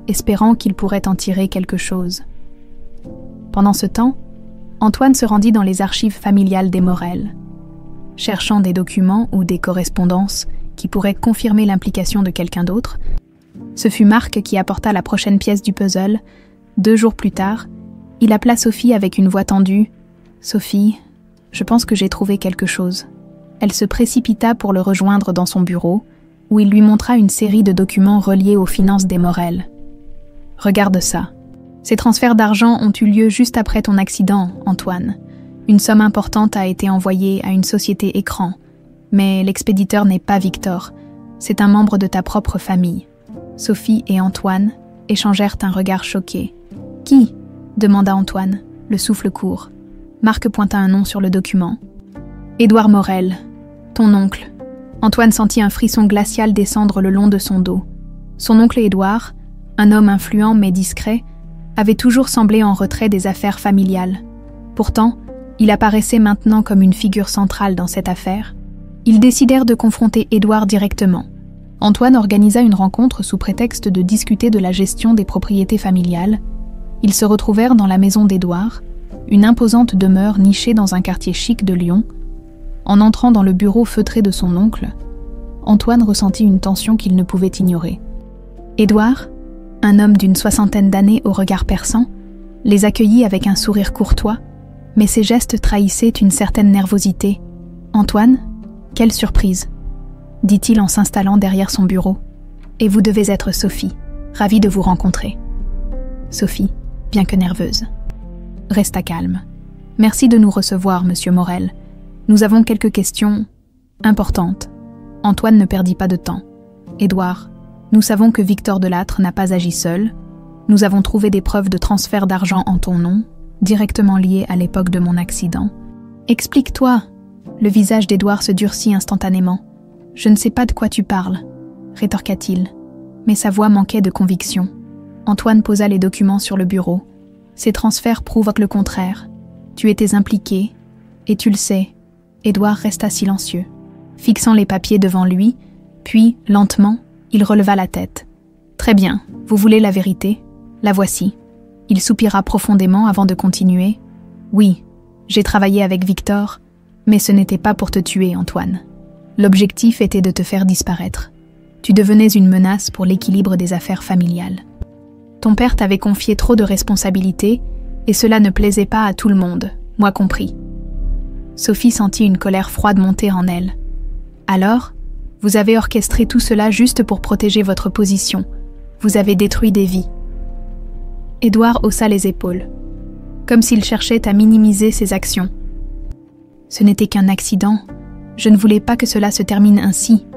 espérant qu'il pourrait en tirer quelque chose. Pendant ce temps, Antoine se rendit dans les archives familiales des Morel, cherchant des documents ou des correspondances qui pourraient confirmer l'implication de quelqu'un d'autre. Ce fut Marc qui apporta la prochaine pièce du puzzle. 2 jours plus tard, il appela Sophie avec une voix tendue. « Sophie, je pense que j'ai trouvé quelque chose. » Elle se précipita pour le rejoindre dans son bureau, où il lui montra une série de documents reliés aux finances des Morel. « Regarde ça. Ces transferts d'argent ont eu lieu juste après ton accident, Antoine. Une somme importante a été envoyée à une société écran, mais l'expéditeur n'est pas Victor. C'est un membre de ta propre famille. » Sophie et Antoine échangèrent un regard choqué. « Qui ?» demanda Antoine, le souffle court. Marc pointa un nom sur le document. « Édouard Morel, ton oncle. » Antoine sentit un frisson glacial descendre le long de son dos. Son oncle Édouard, un homme influent mais discret, avait toujours semblé en retrait des affaires familiales. Pourtant, il apparaissait maintenant comme une figure centrale dans cette affaire. Ils décidèrent de confronter Édouard directement. Antoine organisa une rencontre sous prétexte de discuter de la gestion des propriétés familiales. Ils se retrouvèrent dans la maison d'Édouard, une imposante demeure nichée dans un quartier chic de Lyon. En entrant dans le bureau feutré de son oncle, Antoine ressentit une tension qu'il ne pouvait ignorer. Édouard, un homme d'une 60aine d'années au regard perçant, les accueillit avec un sourire courtois, mais ses gestes trahissaient une certaine nervosité. « Antoine, quelle surprise !» dit-il en s'installant derrière son bureau. « Et vous devez être Sophie, ravie de vous rencontrer. » Sophie, bien que nerveuse, resta calme. « Merci de nous recevoir, monsieur Morel. Nous avons quelques questions importantes. » Antoine ne perdit pas de temps. « Édouard, nous savons que Victor Delattre n'a pas agi seul. Nous avons trouvé des preuves de transfert d'argent en ton nom, directement liées à l'époque de mon accident. Explique-toi. » Le visage d'Édouard se durcit instantanément. « Je ne sais pas de quoi tu parles, » rétorqua-t-il, mais sa voix manquait de conviction. Antoine posa les documents sur le bureau. « Ces transferts prouvent le contraire. Tu étais impliqué, et tu le sais. Édouard resta silencieux, fixant les papiers devant lui, puis, lentement, il releva la tête. « Très bien, vous voulez la vérité? La voici. » Il soupira profondément avant de continuer. « Oui, j'ai travaillé avec Victor, mais ce n'était pas pour te tuer, Antoine. L'objectif était de te faire disparaître. Tu devenais une menace pour l'équilibre des affaires familiales. Ton père t'avait confié trop de responsabilités et cela ne plaisait pas à tout le monde, moi compris. » Sophie sentit une colère froide monter en elle. « Alors, vous avez orchestré tout cela juste pour protéger votre position. Vous avez détruit des vies. » Édouard haussa les épaules, comme s'il cherchait à minimiser ses actions. « Ce n'était qu'un accident. Je ne voulais pas que cela se termine ainsi. »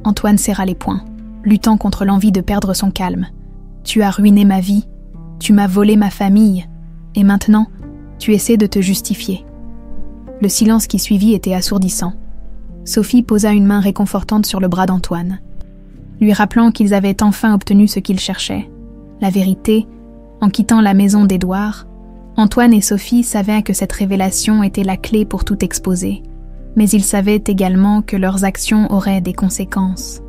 Antoine serra les poings, luttant contre l'envie de perdre son calme. « Tu as ruiné ma vie, tu m'as volé ma famille, et maintenant, tu essaies de te justifier. » Le silence qui suivit était assourdissant. Sophie posa une main réconfortante sur le bras d'Antoine, lui rappelant qu'ils avaient enfin obtenu ce qu'ils cherchaient. La vérité, en quittant la maison d'Édouard, Antoine et Sophie savaient que cette révélation était la clé pour tout exposer. Mais ils savaient également que leurs actions auraient des conséquences.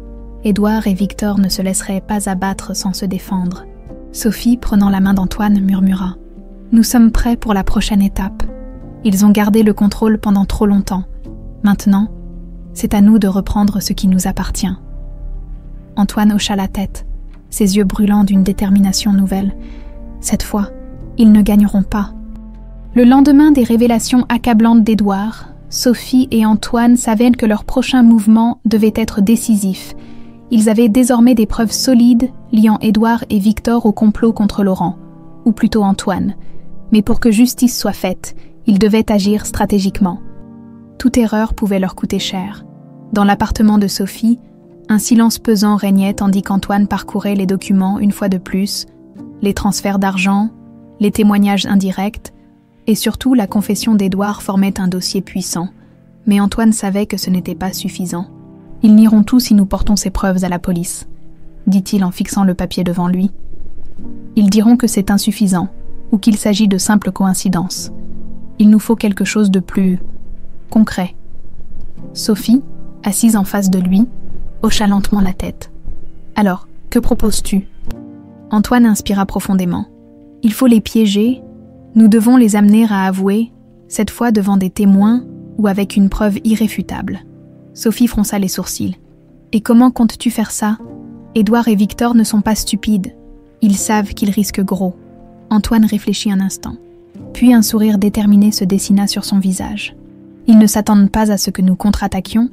Édouard et Victor ne se laisseraient pas abattre sans se défendre. Sophie, prenant la main d'Antoine, murmura « Nous sommes prêts pour la prochaine étape. Ils ont gardé le contrôle pendant trop longtemps. Maintenant, c'est à nous de reprendre ce qui nous appartient. » Antoine hocha la tête, ses yeux brûlants d'une détermination nouvelle. Cette fois, ils ne gagneront pas. Le lendemain des révélations accablantes d'Édouard, Sophie et Antoine savaient que leur prochain mouvement devait être décisif. Ils avaient désormais des preuves solides liant Édouard et Victor au complot contre Laurent, ou plutôt Antoine. Mais pour que justice soit faite, ils devaient agir stratégiquement. Toute erreur pouvait leur coûter cher. Dans l'appartement de Sophie, un silence pesant régnait tandis qu'Antoine parcourait les documents une fois de plus, les transferts d'argent, les témoignages indirects, et surtout la confession d'Édouard formait un dossier puissant. Mais Antoine savait que ce n'était pas suffisant. « Ils n'iront tous si nous portons ces preuves à la police, » dit-il en fixant le papier devant lui. « Ils diront que c'est insuffisant, ou qu'il s'agit de simples coïncidences. Il nous faut quelque chose de plus concret. » Sophie, assise en face de lui, hocha lentement la tête. « Alors, que proposes-tu » Antoine inspira profondément. « Il faut les piéger. Nous devons les amener à avouer, cette fois devant des témoins ou avec une preuve irréfutable. » Sophie fronça les sourcils. « Et comment comptes-tu faire ça? Édouard et Victor ne sont pas stupides. Ils savent qu'ils risquent gros. » Antoine réfléchit un instant. Puis un sourire déterminé se dessina sur son visage. « Ils ne s'attendent pas à ce que nous contre-attaquions.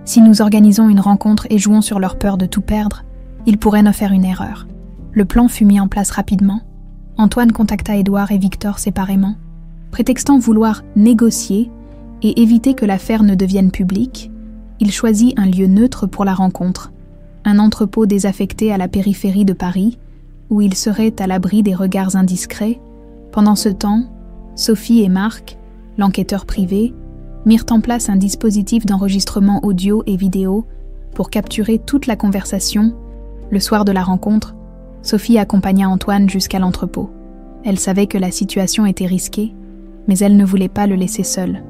Si nous organisons une rencontre et jouons sur leur peur de tout perdre, ils pourraient nous faire une erreur. » Le plan fut mis en place rapidement. Antoine contacta Édouard et Victor séparément, prétextant vouloir négocier et éviter que l'affaire ne devienne publique. Il choisit un lieu neutre pour la rencontre, un entrepôt désaffecté à la périphérie de Paris, où il serait à l'abri des regards indiscrets. Pendant ce temps, Sophie et Marc, l'enquêteur privé, mirent en place un dispositif d'enregistrement audio et vidéo pour capturer toute la conversation. Le soir de la rencontre, Sophie accompagna Antoine jusqu'à l'entrepôt. Elle savait que la situation était risquée, mais elle ne voulait pas le laisser seul.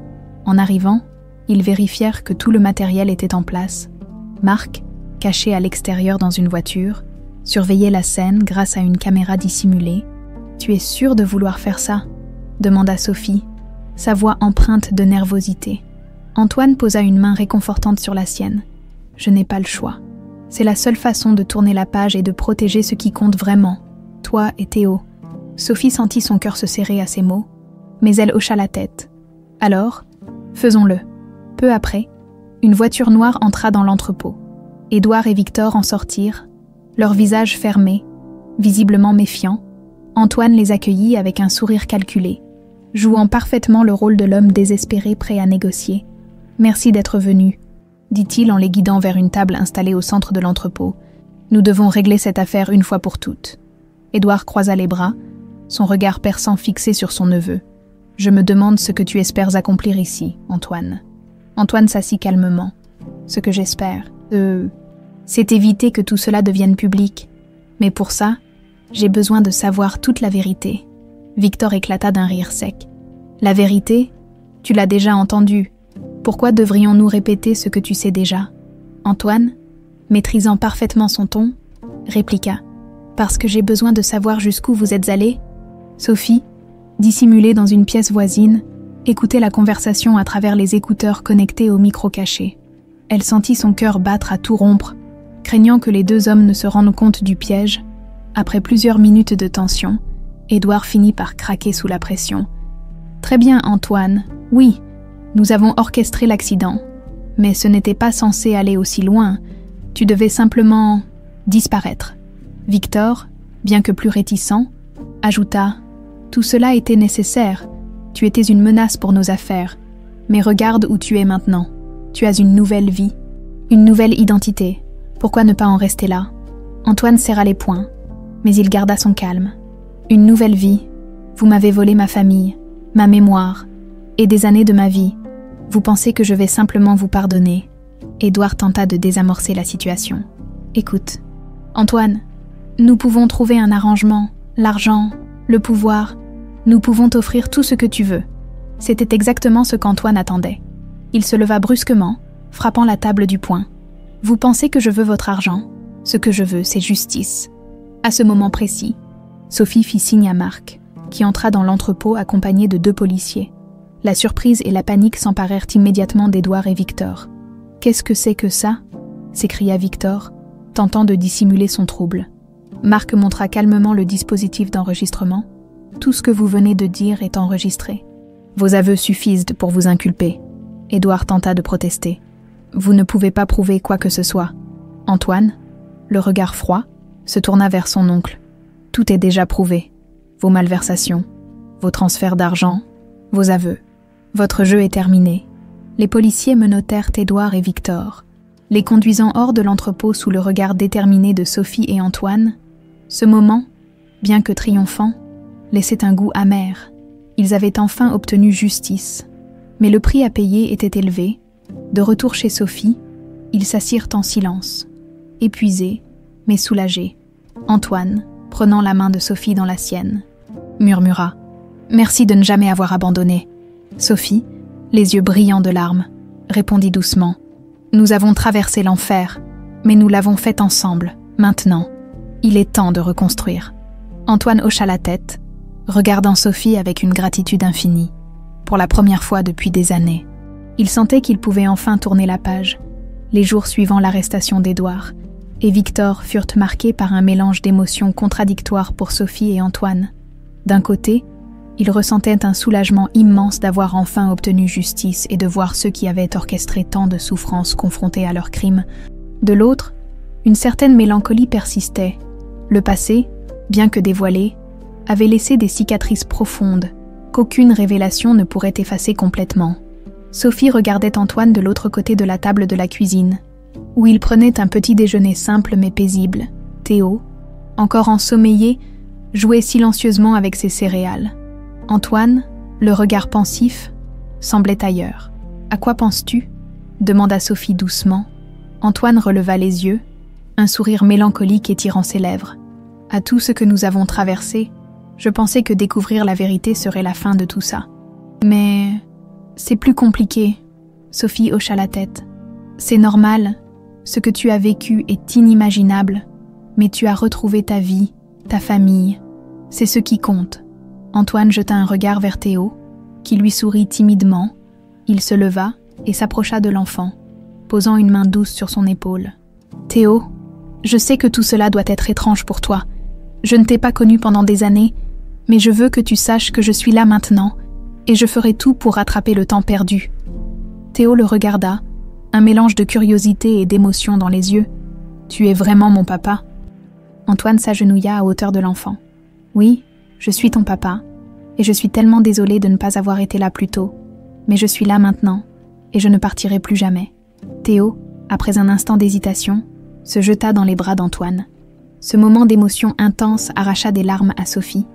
En arrivant, ils vérifièrent que tout le matériel était en place. Marc, caché à l'extérieur dans une voiture, surveillait la scène grâce à une caméra dissimulée. « Tu es sûre de vouloir faire ça ?» demanda Sophie, sa voix empreinte de nervosité. Antoine posa une main réconfortante sur la sienne. « Je n'ai pas le choix. C'est la seule façon de tourner la page et de protéger ce qui compte vraiment, toi et Théo. » Sophie sentit son cœur se serrer à ces mots, mais elle hocha la tête. « Alors, faisons-le. » Peu après, une voiture noire entra dans l'entrepôt. Édouard et Victor en sortirent, leurs visages fermés, visiblement méfiants. Antoine les accueillit avec un sourire calculé, jouant parfaitement le rôle de l'homme désespéré prêt à négocier. « Merci d'être venu, » dit-il en les guidant vers une table installée au centre de l'entrepôt. « Nous devons régler cette affaire une fois pour toutes. » Édouard croisa les bras, son regard perçant fixé sur son neveu. « Je me demande ce que tu espères accomplir ici, Antoine. » Antoine s'assit calmement. « Ce que j'espère, c'est éviter que tout cela devienne public. Mais pour ça, j'ai besoin de savoir toute la vérité. » Victor éclata d'un rire sec. « La vérité, tu l'as déjà entendue. Pourquoi devrions-nous répéter ce que tu sais déjà ? Antoine, maîtrisant parfaitement son ton, répliqua. Parce que j'ai besoin de savoir jusqu'où vous êtes allés. Sophie, dissimulée dans une pièce voisine, écoutait la conversation à travers les écouteurs connectés au micro caché. Elle sentit son cœur battre à tout rompre, craignant que les deux hommes ne se rendent compte du piège. Après plusieurs minutes de tension, Édouard finit par craquer sous la pression. « Très bien, Antoine, oui, nous avons orchestré l'accident. Mais ce n'était pas censé aller aussi loin. Tu devais simplement disparaître. » Victor, bien que plus réticent, ajouta « Tout cela était nécessaire. Tu étais une menace pour nos affaires. Mais regarde où tu es maintenant. Tu as une nouvelle vie, une nouvelle identité. Pourquoi ne pas en rester là ?» Antoine serra les poings, mais il garda son calme. « Une nouvelle vie. Vous m'avez volé ma famille, ma mémoire, et des années de ma vie. Vous pensez que je vais simplement vous pardonner ?» Édouard tenta de désamorcer la situation. « Écoute, Antoine, nous pouvons trouver un arrangement, l'argent, le pouvoir. Nous pouvons t'offrir tout ce que tu veux. » C'était exactement ce qu'Antoine attendait. Il se leva brusquement, frappant la table du poing. « Vous pensez que je veux votre argent ? Ce que je veux, c'est justice. » À ce moment précis, Sophie fit signe à Marc, qui entra dans l'entrepôt accompagné de 2 policiers. La surprise et la panique s'emparèrent immédiatement d'Édouard et Victor. « Qu'est-ce que c'est que ça ?» s'écria Victor, tentant de dissimuler son trouble. Marc montra calmement le dispositif d'enregistrement. « Tout ce que vous venez de dire est enregistré. » « Vos aveux suffisent pour vous inculper. » Édouard tenta de protester. « Vous ne pouvez pas prouver quoi que ce soit. » Antoine, le regard froid, se tourna vers son oncle. « Tout est déjà prouvé. Vos malversations, vos transferts d'argent, vos aveux. Votre jeu est terminé. » Les policiers menottèrent Édouard et Victor, les conduisant hors de l'entrepôt sous le regard déterminé de Sophie et Antoine. Ce moment, bien que triomphant, laissait un goût amer. Ils avaient enfin obtenu justice. Mais le prix à payer était élevé. De retour chez Sophie, ils s'assirent en silence, épuisés, mais soulagés. Antoine, prenant la main de Sophie dans la sienne, murmura « Merci de ne jamais avoir abandonné. » Sophie, les yeux brillants de larmes, répondit doucement « Nous avons traversé l'enfer, mais nous l'avons fait ensemble. Maintenant, il est temps de reconstruire. » Antoine hocha la tête, regardant Sophie avec une gratitude infinie. Pour la première fois depuis des années, il sentait qu'il pouvait enfin tourner la page. Les jours suivant l'arrestation d'Édouard et Victor furent marqués par un mélange d'émotions contradictoires pour Sophie et Antoine. D'un côté, ils ressentaient un soulagement immense d'avoir enfin obtenu justice et de voir ceux qui avaient orchestré tant de souffrances confrontés à leurs crimes. De l'autre, une certaine mélancolie persistait. Le passé, bien que dévoilé, avait laissé des cicatrices profondes qu'aucune révélation ne pourrait effacer complètement. Sophie regardait Antoine de l'autre côté de la table de la cuisine, où il prenait un petit déjeuner simple mais paisible. Théo, encore ensommeillé, jouait silencieusement avec ses céréales. Antoine, le regard pensif, semblait ailleurs. « À quoi penses-tu » demanda Sophie doucement. Antoine releva les yeux, un sourire mélancolique étirant ses lèvres. « À tout ce que nous avons traversé, je pensais que découvrir la vérité serait la fin de tout ça. Mais c'est plus compliqué. » Sophie hocha la tête. « C'est normal, ce que tu as vécu est inimaginable, mais tu as retrouvé ta vie, ta famille. C'est ce qui compte. » Antoine jeta un regard vers Théo, qui lui sourit timidement. Il se leva et s'approcha de l'enfant, posant une main douce sur son épaule. « Théo, je sais que tout cela doit être étrange pour toi. Je ne t'ai pas connu pendant des années, mais je veux que tu saches que je suis là maintenant, et je ferai tout pour rattraper le temps perdu. » Théo le regarda, un mélange de curiosité et d'émotion dans les yeux. « Tu es vraiment mon papa ?» Antoine s'agenouilla à hauteur de l'enfant. « Oui, je suis ton papa, et je suis tellement désolée de ne pas avoir été là plus tôt, mais je suis là maintenant, et je ne partirai plus jamais. » Théo, après un instant d'hésitation, se jeta dans les bras d'Antoine. Ce moment d'émotion intense arracha des larmes à Sophie,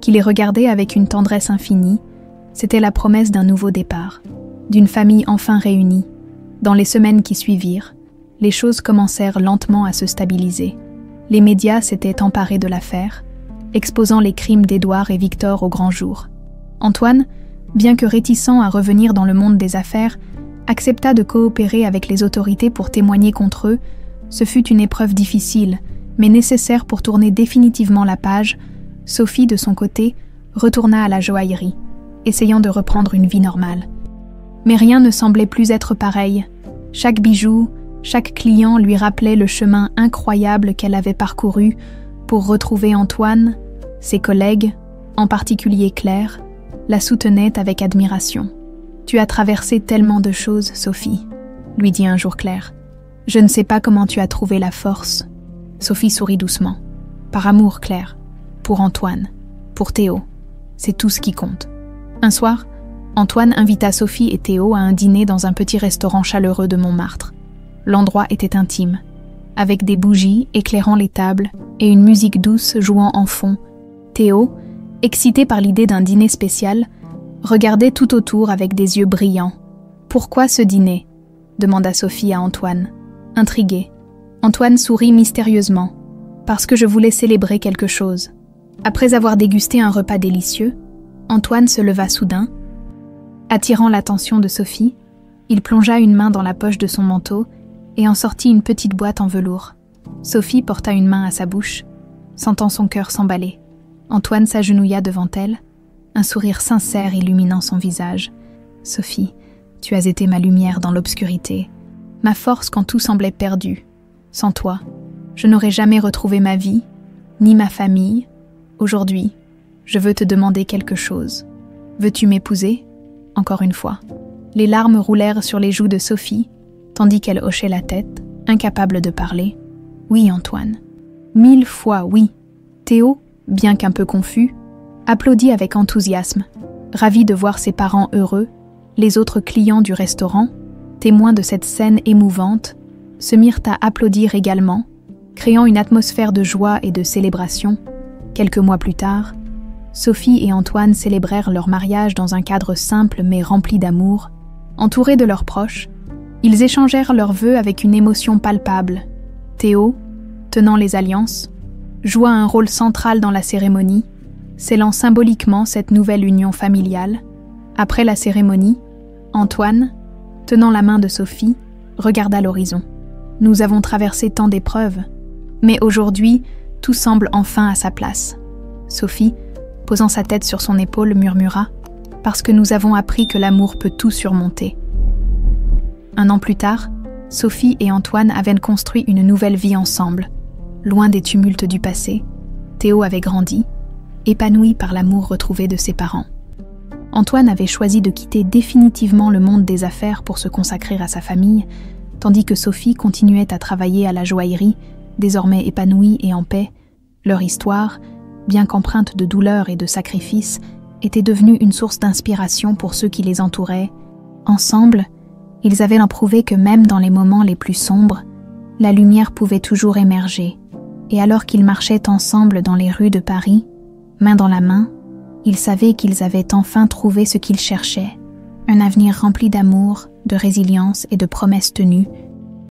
qui les regardait avec une tendresse infinie. C'était la promesse d'un nouveau départ, d'une famille enfin réunie. Dans les semaines qui suivirent, les choses commencèrent lentement à se stabiliser. Les médias s'étaient emparés de l'affaire, exposant les crimes d'Édouard et Victor au grand jour. Antoine, bien que réticent à revenir dans le monde des affaires, accepta de coopérer avec les autorités pour témoigner contre eux. Ce fut une épreuve difficile, mais nécessaire pour tourner définitivement la page. Sophie, de son côté, retourna à la joaillerie, essayant de reprendre une vie normale. Mais rien ne semblait plus être pareil. Chaque bijou, chaque client lui rappelait le chemin incroyable qu'elle avait parcouru pour retrouver Antoine. Ses collègues, en particulier Claire, la soutenaient avec admiration. « Tu as traversé tellement de choses, Sophie », lui dit un jour Claire. « Je ne sais pas comment tu as trouvé la force. » Sophie sourit doucement. « Par amour, Claire. Pour Antoine. Pour Théo. C'est tout ce qui compte. » Un soir, Antoine invita Sophie et Théo à un dîner dans un petit restaurant chaleureux de Montmartre. L'endroit était intime, avec des bougies éclairant les tables et une musique douce jouant en fond. Théo, excité par l'idée d'un dîner spécial, regardait tout autour avec des yeux brillants. « Pourquoi ce dîner ?» demanda Sophie à Antoine, intriguée. Antoine sourit mystérieusement. « Parce que je voulais célébrer quelque chose. » Après avoir dégusté un repas délicieux, Antoine se leva soudain. Attirant l'attention de Sophie, il plongea une main dans la poche de son manteau et en sortit une petite boîte en velours. Sophie porta une main à sa bouche, sentant son cœur s'emballer. Antoine s'agenouilla devant elle, un sourire sincère illuminant son visage. « Sophie, tu as été ma lumière dans l'obscurité, ma force quand tout semblait perdu. Sans toi, je n'aurais jamais retrouvé ma vie, ni ma famille. Aujourd'hui, je veux te demander quelque chose. Veux-tu m'épouser ?» Encore une fois. Les larmes roulèrent sur les joues de Sophie, tandis qu'elle hochait la tête, incapable de parler. « Oui, Antoine. 1000 fois oui. » Théo, bien qu'un peu confus, applaudit avec enthousiasme, ravi de voir ses parents heureux. Les autres clients du restaurant, témoins de cette scène émouvante, se mirent à applaudir également, créant une atmosphère de joie et de célébration. Quelques mois plus tard, Sophie et Antoine célébrèrent leur mariage dans un cadre simple mais rempli d'amour. Entourés de leurs proches, ils échangèrent leurs vœux avec une émotion palpable. Théo, tenant les alliances, joua un rôle central dans la cérémonie, scellant symboliquement cette nouvelle union familiale. Après la cérémonie, Antoine, tenant la main de Sophie, regarda l'horizon. « Nous avons traversé tant d'épreuves, mais aujourd'hui, tout semble enfin à sa place. » Sophie, posant sa tête sur son épaule, murmura « Parce que nous avons appris que l'amour peut tout surmonter. » Un an plus tard, Sophie et Antoine avaient construit une nouvelle vie ensemble. Loin des tumultes du passé, Théo avait grandi, épanoui par l'amour retrouvé de ses parents. Antoine avait choisi de quitter définitivement le monde des affaires pour se consacrer à sa famille, tandis que Sophie continuait à travailler à la joaillerie, désormais épanouie et en paix. Leur histoire, bien qu'empreinte de douleur et de sacrifice, était devenue une source d'inspiration pour ceux qui les entouraient. Ensemble, ils avaient prouvé que même dans les moments les plus sombres, la lumière pouvait toujours émerger. Et alors qu'ils marchaient ensemble dans les rues de Paris, main dans la main, ils savaient qu'ils avaient enfin trouvé ce qu'ils cherchaient, un avenir rempli d'amour, de résilience et de promesses tenues,